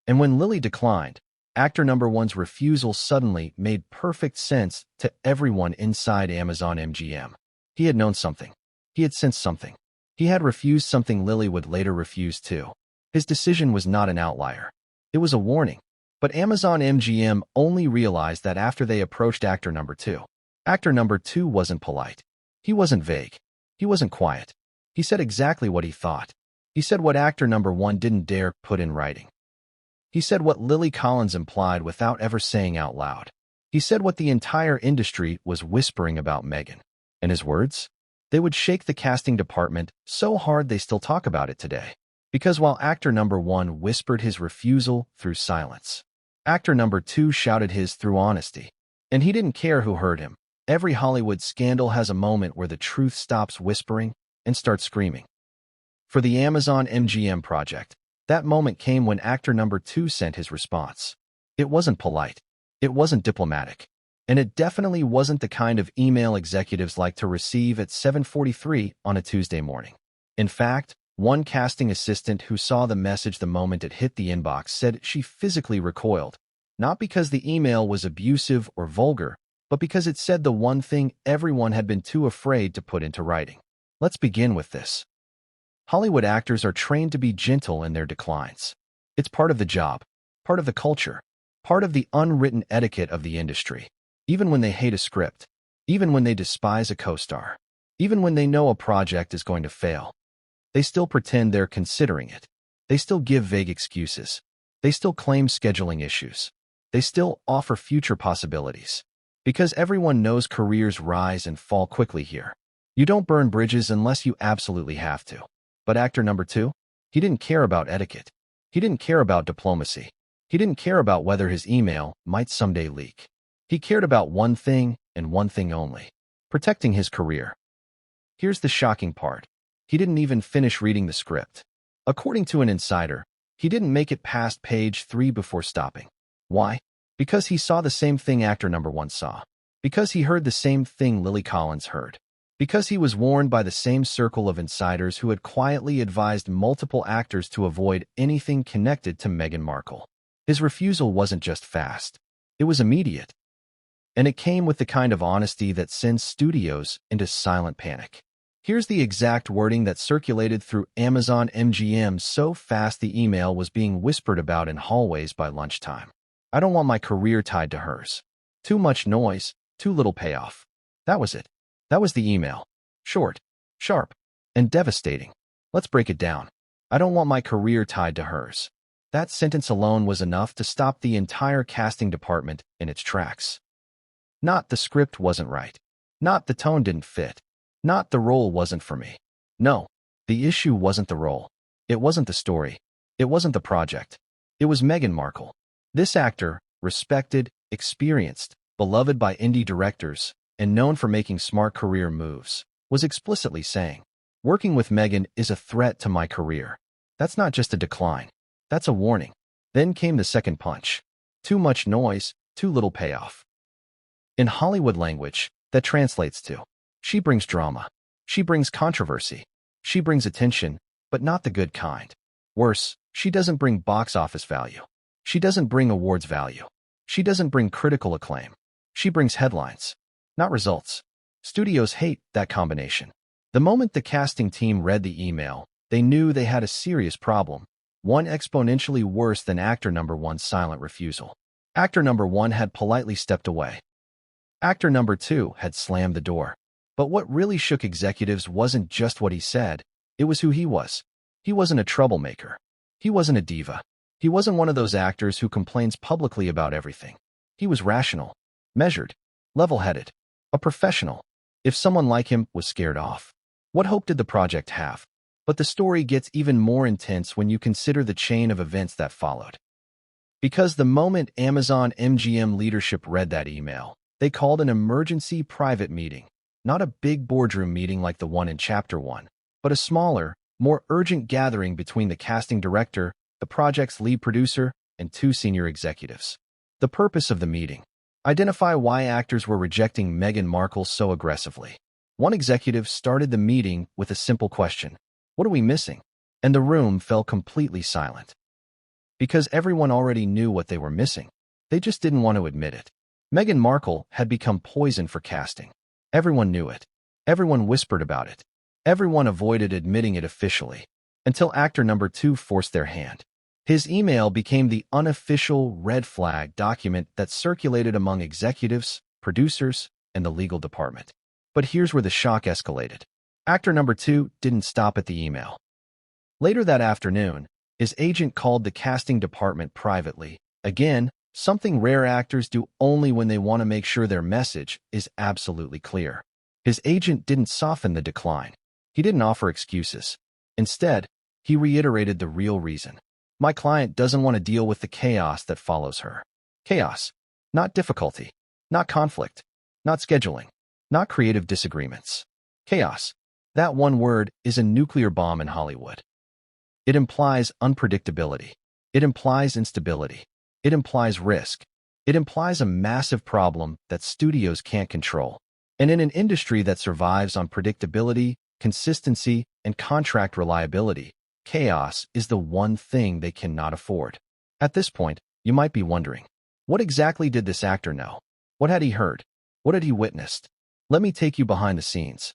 And when Lily declined, actor number 1's refusal suddenly made perfect sense to everyone inside Amazon MGM. He had known something. He had sensed something. He had refused something Lily would later refuse too. His decision was not an outlier. It was a warning. But Amazon MGM only realized that after they approached actor number 2. Actor number 2 wasn't polite. He wasn't vague. He wasn't quiet. He said exactly what he thought. He said what actor number 1 didn't dare put in writing. He said what Lily Collins implied without ever saying out loud. He said what the entire industry was whispering about Meghan. And his words? They would shake the casting department so hard they still talk about it today. Because while actor number 1 whispered his refusal through silence, Actor number 2 shouted his through honesty. And he didn't care who heard him. Every Hollywood scandal has a moment where the truth stops whispering and starts screaming. For the Amazon MGM project, that moment came when actor number 2 sent his response. It wasn't polite. It wasn't diplomatic. And it definitely wasn't the kind of email executives like to receive at 7:43 on a Tuesday morning. In fact, one casting assistant who saw the message the moment it hit the inbox said she physically recoiled, not because the email was abusive or vulgar, but because it said the one thing everyone had been too afraid to put into writing. Let's begin with this. Hollywood actors are trained to be gentle in their declines. It's part of the job, part of the culture, part of the unwritten etiquette of the industry. Even when they hate a script, even when they despise a co-star, even when they know a project is going to fail, they still pretend they're considering it. They still give vague excuses. They still claim scheduling issues. They still offer future possibilities. Because everyone knows careers rise and fall quickly here. You don't burn bridges unless you absolutely have to. But actor number 2? He didn't care about etiquette. He didn't care about diplomacy. He didn't care about whether his email might someday leak. He cared about one thing and one thing only: protecting his career. Here's the shocking part. He didn't even finish reading the script. According to an insider, he didn't make it past page 3 before stopping. Why? Because he saw the same thing actor number 1 saw. Because he heard the same thing Lily Collins heard. Because he was warned by the same circle of insiders who had quietly advised multiple actors to avoid anything connected to Meghan Markle. His refusal wasn't just fast. It was immediate. And it came with the kind of honesty that sends studios into silent panic. Here's the exact wording that circulated through Amazon MGM so fast the email was being whispered about in hallways by lunchtime. I don't want my career tied to hers. Too much noise, too little payoff. That was it. That was the email. Short, sharp, and devastating. Let's break it down. I don't want my career tied to hers. That sentence alone was enough to stop the entire casting department in its tracks. Not the script wasn't right. Not the tone didn't fit. Not the role wasn't for me. No, the issue wasn't the role. It wasn't the story. It wasn't the project. It was Meghan Markle. This actor, respected, experienced, beloved by indie directors, and known for making smart career moves, was explicitly saying, "Working with Meghan is a threat to my career." That's not just a decline. That's a warning. Then came the second punch. Too much noise, too little payoff. In Hollywood language, that translates to, she brings drama. She brings controversy. She brings attention, but not the good kind. Worse, she doesn't bring box office value. She doesn't bring awards value. She doesn't bring critical acclaim. She brings headlines, not results. Studios hate that combination. The moment the casting team read the email, they knew they had a serious problem, one exponentially worse than actor number 1's silent refusal. Actor number 1 had politely stepped away. Actor number 2 had slammed the door. But what really shook executives wasn't just what he said, it was who he was. He wasn't a troublemaker. He wasn't a diva. He wasn't one of those actors who complains publicly about everything. He was rational, measured, level-headed, a professional. If someone like him was scared off, what hope did the project have? But the story gets even more intense when you consider the chain of events that followed. Because the moment Amazon MGM leadership read that email, they called an emergency private meeting. Not a big boardroom meeting like the one in Chapter 1, but a smaller, more urgent gathering between the casting director, the project's lead producer, and 2 senior executives. The purpose of the meeting: identify why actors were rejecting Meghan Markle so aggressively. One executive started the meeting with a simple question: "What are we missing?" And the room fell completely silent. Because everyone already knew what they were missing. They just didn't want to admit it. Meghan Markle had become poison for casting. Everyone knew it. Everyone whispered about it. Everyone avoided admitting it officially, until actor number 2 forced their hand. His email became the unofficial red flag document that circulated among executives, producers, and the legal department. But here's where the shock escalated. Actor number 2 didn't stop at the email. Later that afternoon, his agent called the casting department privately. Again, something rare actors do only when they want to make sure their message is absolutely clear. His agent didn't soften the decline. He didn't offer excuses. Instead, he reiterated the real reason. My client doesn't want to deal with the chaos that follows her. Chaos. Not difficulty. Not conflict. Not scheduling. Not creative disagreements. Chaos. That one word is a nuclear bomb in Hollywood. It implies unpredictability. It implies instability. It implies risk. It implies a massive problem that studios can't control. And in an industry that survives on predictability, consistency, and contract reliability, chaos is the one thing they cannot afford. At this point, you might be wondering, what exactly did this actor know? What had he heard? What had he witnessed? Let me take you behind the scenes.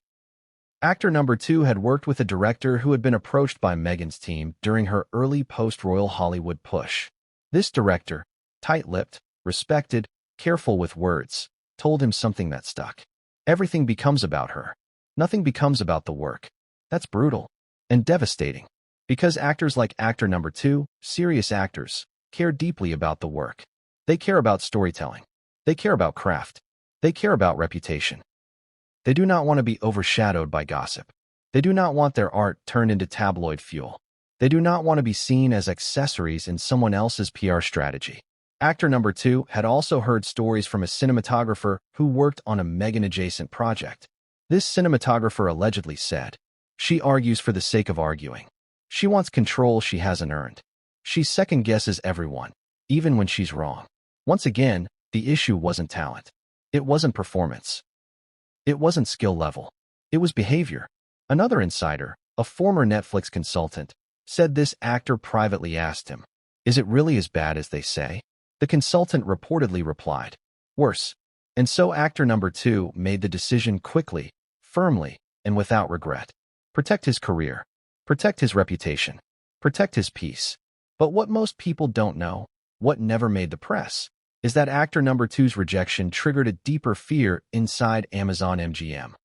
Actor number 2 had worked with a director who had been approached by Meghan's team during her early post-Royal Hollywood push. This director, tight-lipped, respected, careful with words, told him something that stuck. Everything becomes about her. Nothing becomes about the work. That's brutal and devastating. Because actors like actor number 2, serious actors, care deeply about the work. They care about storytelling. They care about craft. They care about reputation. They do not want to be overshadowed by gossip. They do not want their art turned into tabloid fuel. They do not want to be seen as accessories in someone else's PR strategy. Actor number 2 had also heard stories from a cinematographer who worked on a Meghan-adjacent project. This cinematographer allegedly said, "She argues for the sake of arguing. She wants control she hasn't earned. She second-guesses everyone, even when she's wrong." Once again, the issue wasn't talent. It wasn't performance. It wasn't skill level. It was behavior. Another insider, a former Netflix consultant, said this actor privately asked him, "Is it really as bad as they say?" The consultant reportedly replied, "Worse." And so actor number 2 made the decision quickly, firmly, and without regret. Protect his career. Protect his reputation. Protect his peace. But what most people don't know, what never made the press, is that actor number 2's rejection triggered a deeper fear inside Amazon MGM.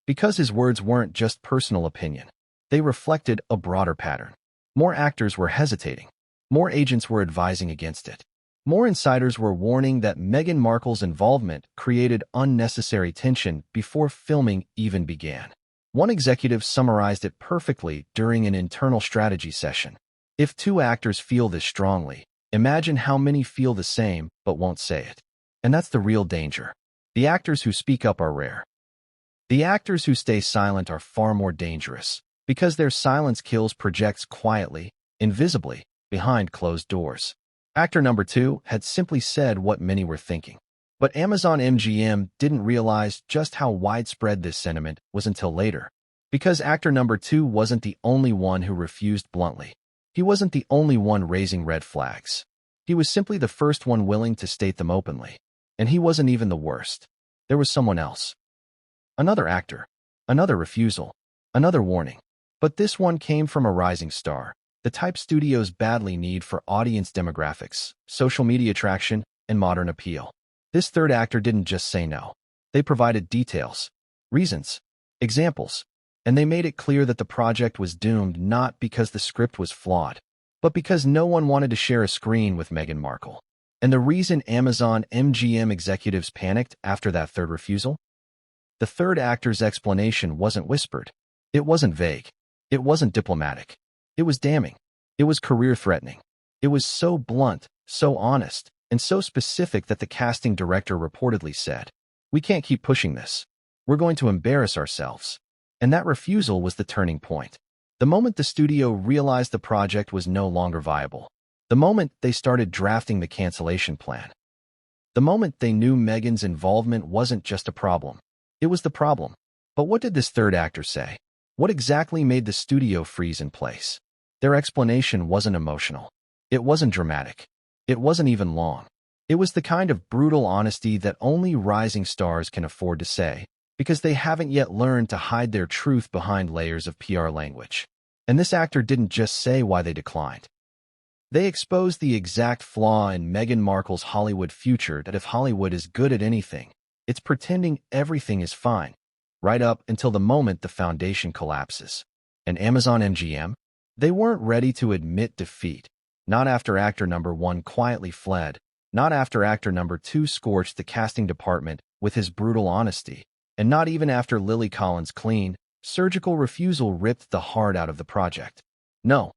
Because his words weren't just personal opinion, they reflected a broader pattern. More actors were hesitating. More agents were advising against it. More insiders were warning that Meghan Markle's involvement created unnecessary tension before filming even began. One executive summarized it perfectly during an internal strategy session. "If 2 actors feel this strongly, imagine how many feel the same but won't say it." And that's the real danger. The actors who speak up are rare. The actors who stay silent are far more dangerous, because their silence kills projects quietly, invisibly, behind closed doors. Actor number 2 had simply said what many were thinking. But Amazon MGM didn't realize just how widespread this sentiment was until later. Because actor number 2 wasn't the only one who refused bluntly. He wasn't the only one raising red flags. He was simply the first one willing to state them openly. And he wasn't even the worst. There was someone else. Another actor. Another refusal. Another warning. But this one came from a rising star, the type studios badly need for audience demographics, social media traction, and modern appeal. This third actor didn't just say no. They provided details, reasons, examples, and they made it clear that the project was doomed not because the script was flawed, but because no one wanted to share a screen with Meghan Markle. And the reason Amazon MGM executives panicked after that third refusal? The third actor's explanation wasn't whispered. It wasn't vague. It wasn't diplomatic. It was damning. It was career-threatening. It was so blunt, so honest, and so specific that the casting director reportedly said, "We can't keep pushing this. We're going to embarrass ourselves." And that refusal was the turning point. The moment the studio realized the project was no longer viable. The moment they started drafting the cancellation plan. The moment they knew Meghan's involvement wasn't just a problem. It was the problem. But what did this third actor say? What exactly made the studio freeze in place? Their explanation wasn't emotional. It wasn't dramatic. It wasn't even long. It was the kind of brutal honesty that only rising stars can afford to say, because they haven't yet learned to hide their truth behind layers of PR language. And this actor didn't just say why they declined. They exposed the exact flaw in Meghan Markle's Hollywood future, that if Hollywood is good at anything, it's pretending everything is fine, right up until the moment the foundation collapses. And Amazon MGM? They weren't ready to admit defeat. Not after actor number 1 quietly fled. Not after actor number 2 scorched the casting department with his brutal honesty. And not even after Lily Collins' clean, surgical refusal ripped the heart out of the project. No.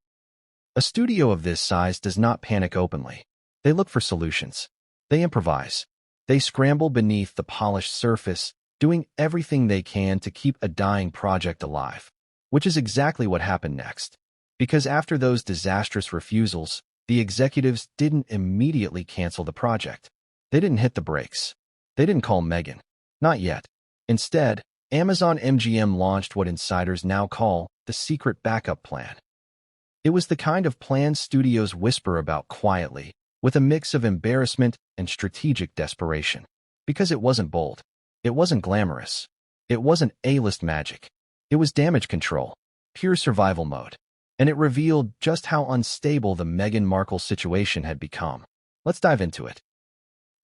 A studio of this size does not panic openly. They look for solutions. They improvise. They scramble beneath the polished surface, doing everything they can to keep a dying project alive. Which is exactly what happened next. Because after those disastrous refusals, the executives didn't immediately cancel the project. They didn't hit the brakes. They didn't call Meghan. Not yet. Instead, Amazon MGM launched what insiders now call the secret backup plan. It was the kind of plan studios whisper about quietly, with a mix of embarrassment and strategic desperation. Because it wasn't bold. It wasn't glamorous. It wasn't A-list magic. It was damage control, pure survival mode. And it revealed just how unstable the Meghan Markle situation had become. Let's dive into it.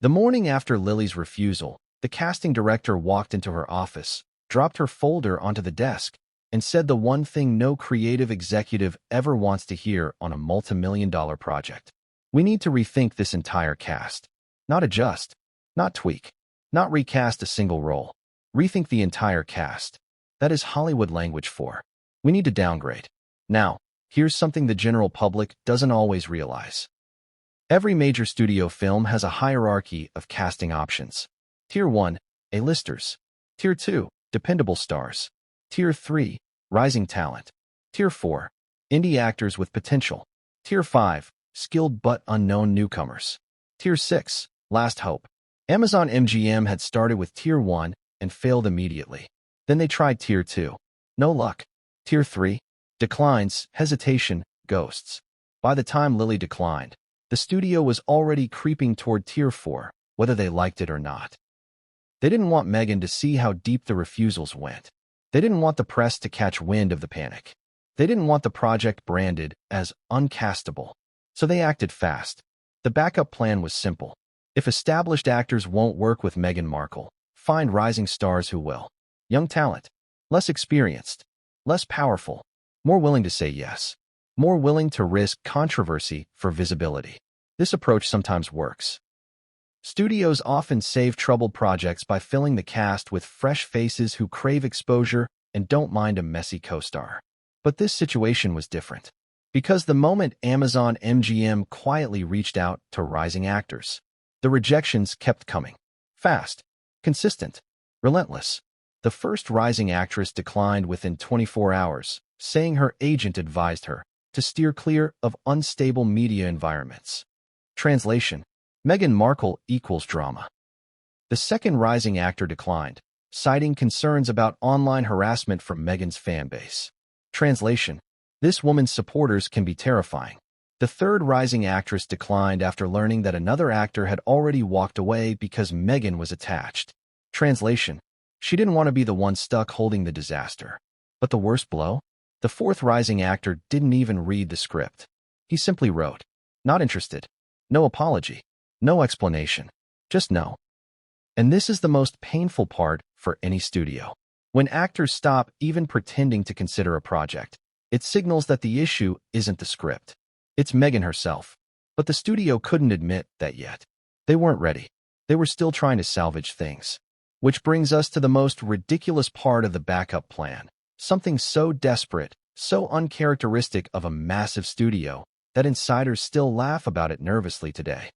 The morning after Lily's refusal, the casting director walked into her office, dropped her folder onto the desk, and said the one thing no creative executive ever wants to hear on a multi-million-dollar project. We need to rethink this entire cast. Not adjust, not tweak, not recast a single role. Rethink the entire cast. That is Hollywood language for, we need to downgrade. Now, here's something the general public doesn't always realize. Every major studio film has a hierarchy of casting options. Tier 1, A-listers. Tier 2, dependable stars. Tier 3, rising talent. Tier 4, indie actors with potential. Tier 5, skilled but unknown newcomers. Tier 6, last hope. Amazon MGM had started with Tier 1 and failed immediately. Then they tried Tier 2. No luck. Tier 3, declines, hesitation, ghosts. By the time Lily declined, the studio was already creeping toward Tier 4, whether they liked it or not. They didn't want Meghan to see how deep the refusals went. They didn't want the press to catch wind of the panic. They didn't want the project branded as uncastable. So they acted fast. The backup plan was simple. If established actors won't work with Meghan Markle, find rising stars who will. Young talent, less experienced, less powerful, more willing to say yes, more willing to risk controversy for visibility. This approach sometimes works. Studios often save troubled projects by filling the cast with fresh faces who crave exposure and don't mind a messy co-star. But this situation was different. Because the moment Amazon MGM quietly reached out to rising actors, the rejections kept coming. Fast, consistent, relentless. The first rising actress declined within 24 hours, saying her agent advised her to steer clear of unstable media environments. Translation: Meghan Markle equals drama. The second rising actor declined, citing concerns about online harassment from Meghan's fan base. Translation: this woman's supporters can be terrifying. The third rising actress declined after learning that another actor had already walked away because Meghan was attached. Translation: she didn't want to be the one stuck holding the disaster. But the worst blow? The fourth rising actor didn't even read the script. He simply wrote, "Not interested." No apology. No explanation. Just no. And this is the most painful part for any studio. When actors stop even pretending to consider a project, it signals that the issue isn't the script. It's Meghan herself. But the studio couldn't admit that yet. They weren't ready. They were still trying to salvage things. Which brings us to the most ridiculous part of the backup plan. Something so desperate, so uncharacteristic of a massive studio, that insiders still laugh about it nervously today.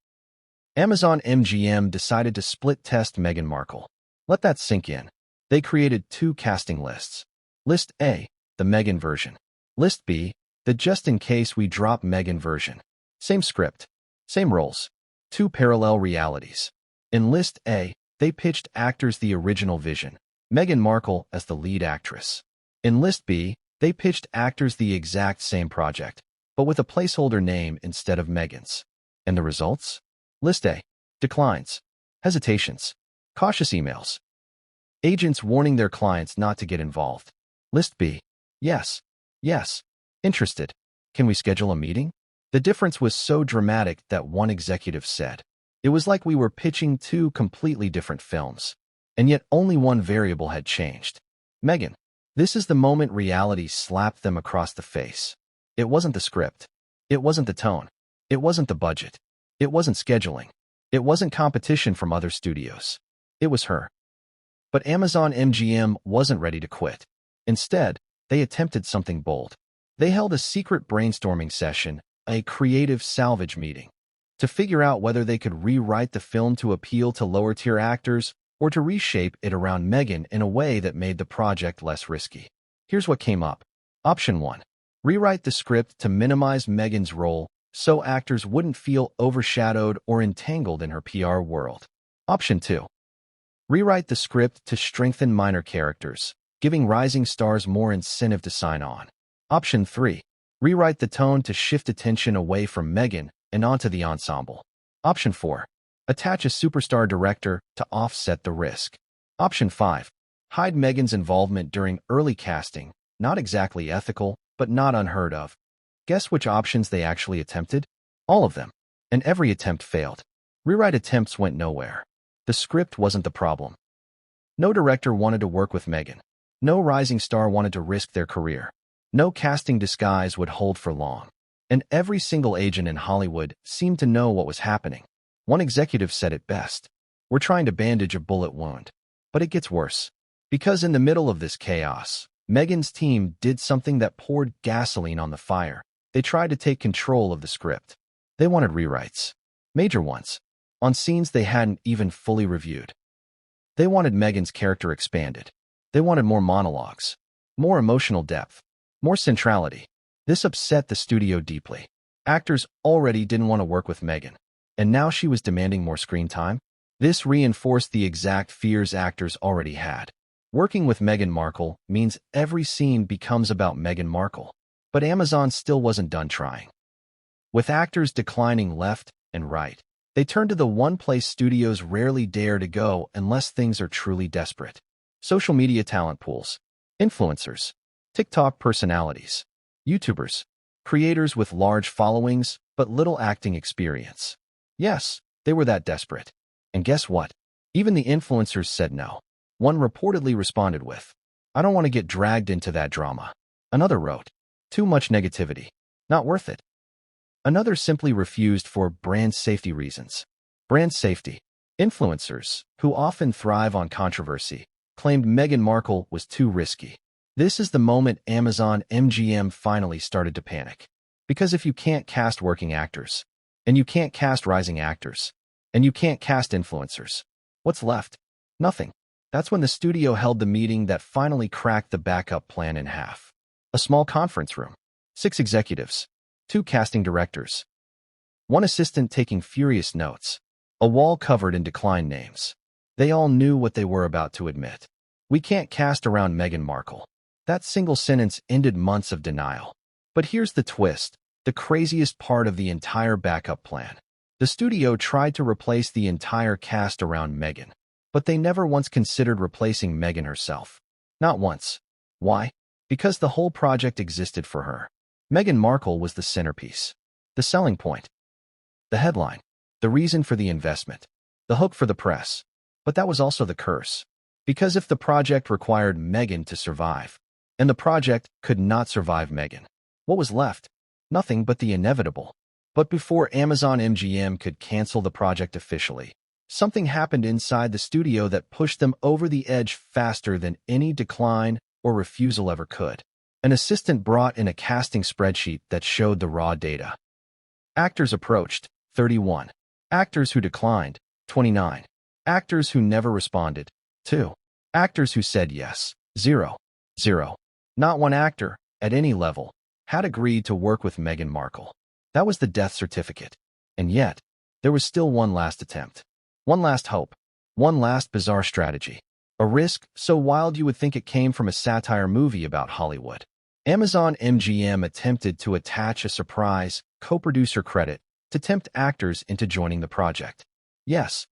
Amazon MGM decided to split test Meghan Markle. Let that sink in. They created two casting lists. List A, the Meghan version. List B, the just-in-case-we-drop Meghan version. Same script, same roles, two parallel realities. In List A, they pitched actors the original vision, Meghan Markle as the lead actress. In List B, they pitched actors the exact same project, but with a placeholder name instead of Meghan's. And the results? List A, declines, hesitations, cautious emails, agents warning their clients not to get involved. List B, yes, interested. Can we schedule a meeting? The difference was so dramatic that one executive said, "It was like we were pitching two completely different films, and yet only one variable had changed. Meghan." This is the moment reality slapped them across the face. It wasn't the script. It wasn't the tone. It wasn't the budget. It wasn't scheduling. It wasn't competition from other studios. It was her. But Amazon MGM wasn't ready to quit. Instead, they attempted something bold. They held a secret brainstorming session, a creative salvage meeting. to figure out whether they could rewrite the film to appeal to lower-tier actors or to reshape it around Meghan in a way that made the project less risky. Here's what came up. Option 1. Rewrite the script to minimize Meghan's role so actors wouldn't feel overshadowed or entangled in her PR world. Option 2. Rewrite the script to strengthen minor characters, giving rising stars more incentive to sign on. Option 3. Rewrite the tone to shift attention away from Meghan and onto the ensemble. Option 4. Attach a superstar director to offset the risk. Option 5. Hide Meghan's involvement during early casting. Not exactly ethical, but not unheard of. Guess which options they actually attempted? All of them. And every attempt failed. Rewrite attempts went nowhere. The script wasn't the problem. No director wanted to work with Meghan. No rising star wanted to risk their career. No casting disguise would hold for long. And every single agent in Hollywood seemed to know what was happening. One executive said it best. We're trying to bandage a bullet wound. But it gets worse. Because in the middle of this chaos, Meghan's team did something that poured gasoline on the fire. They tried to take control of the script. They wanted rewrites. Major ones. On scenes they hadn't even fully reviewed. They wanted Meghan's character expanded. They wanted more monologues, more emotional depth, more centrality. This upset the studio deeply. Actors already didn't want to work with Meghan, and now she was demanding more screen time. This reinforced the exact fears actors already had. Working with Meghan Markle means every scene becomes about Meghan Markle. But Amazon still wasn't done trying. With actors declining left and right, they turned to the one place studios rarely dare to go unless things are truly desperate. Social media talent pools, influencers, TikTok personalities, YouTubers, creators with large followings but little acting experience. Yes, they were that desperate. And guess what? Even the influencers said no. One reportedly responded with, "I don't want to get dragged into that drama." Another wrote, "Too much negativity. Not worth it." Another simply refused for brand safety reasons. Brand safety. Influencers, who often thrive on controversy, claimed Meghan Markle was too risky. This is the moment Amazon MGM finally started to panic. Because if you can't cast working actors, and you can't cast rising actors, and you can't cast influencers, what's left? Nothing. That's when the studio held the meeting that finally cracked the backup plan in half. A small conference room. 6 executives. 2 casting directors. 1 assistant taking furious notes. A wall covered in declined names. They all knew what they were about to admit. We can't cast around Meghan Markle. That single sentence ended months of denial. But here's the twist, the craziest part of the entire backup plan. The studio tried to replace the entire cast around Meghan, but they never once considered replacing Meghan herself. Not once. Why? Because the whole project existed for her. Meghan Markle was the centerpiece, the selling point, the headline, the reason for the investment, the hook for the press. But that was also the curse. Because if the project required Meghan to survive, and the project could not survive Meghan, what was left? Nothing but the inevitable. But before Amazon MGM could cancel the project officially, something happened inside the studio that pushed them over the edge faster than any decline or refusal ever could. An assistant brought in a casting spreadsheet that showed the raw data. Actors approached, 31. Actors who declined, 29. Actors who never responded, 2. Actors who said yes, 0. Not one actor, at any level, had agreed to work with Meghan Markle. That was the death certificate. And yet, there was still one last attempt. One last hope. One last bizarre strategy. A risk so wild you would think it came from a satire movie about Hollywood. Amazon MGM attempted to attach a surprise co-producer credit to tempt actors into joining the project. Yes,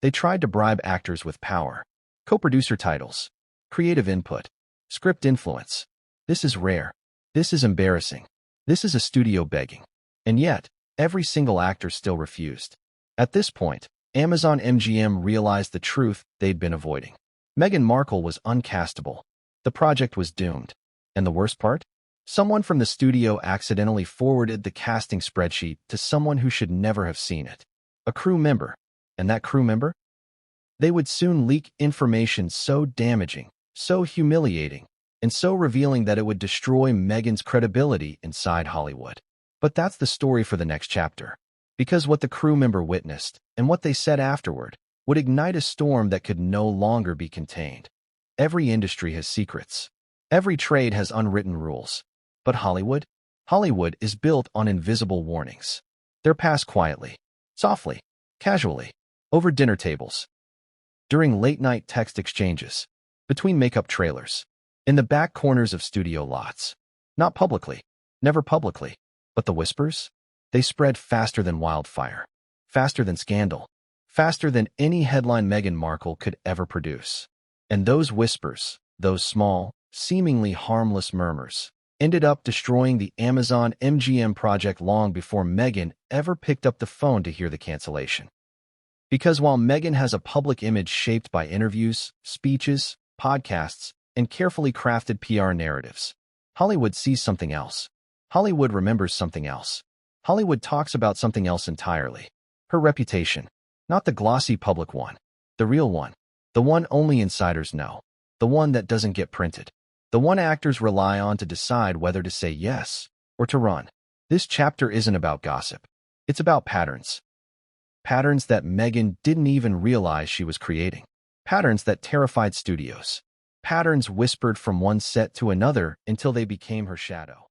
they tried to bribe actors with power, co-producer titles, creative input, script influence. This is rare. This is embarrassing. This is a studio begging. And yet, every single actor still refused. At this point, Amazon MGM realized the truth they'd been avoiding. Meghan Markle was uncastable. The project was doomed. And the worst part? Someone from the studio accidentally forwarded the casting spreadsheet to someone who should never have seen it. A crew member. And that crew member? They would soon leak information so damaging, so humiliating, and so revealing that it would destroy Meghan's credibility inside Hollywood. But that's the story for the next chapter. Because what the crew member witnessed and what they said afterward would ignite a storm that could no longer be contained. Every industry has secrets. Every trade has unwritten rules. But Hollywood? Hollywood is built on invisible warnings. They're passed quietly, softly, casually, over dinner tables, during late-night text exchanges, between makeup trailers, in the back corners of studio lots. Not publicly, never publicly, but the whispers? They spread faster than wildfire, faster than scandal, faster than any headline Meghan Markle could ever produce. And those whispers, those small, seemingly harmless murmurs, ended up destroying the Amazon MGM project long before Meghan ever picked up the phone to hear the cancellation. Because while Meghan has a public image shaped by interviews, speeches, podcasts, and carefully crafted PR narratives, Hollywood sees something else. Hollywood remembers something else. Hollywood talks about something else entirely. Her reputation. Not the glossy public one. The real one. The one only insiders know. The one that doesn't get printed. The one actors rely on to decide whether to say yes or to run. This chapter isn't about gossip. It's about patterns. Patterns that Meghan didn't even realize she was creating. Patterns that terrified studios. Patterns whispered from one set to another until they became her shadow.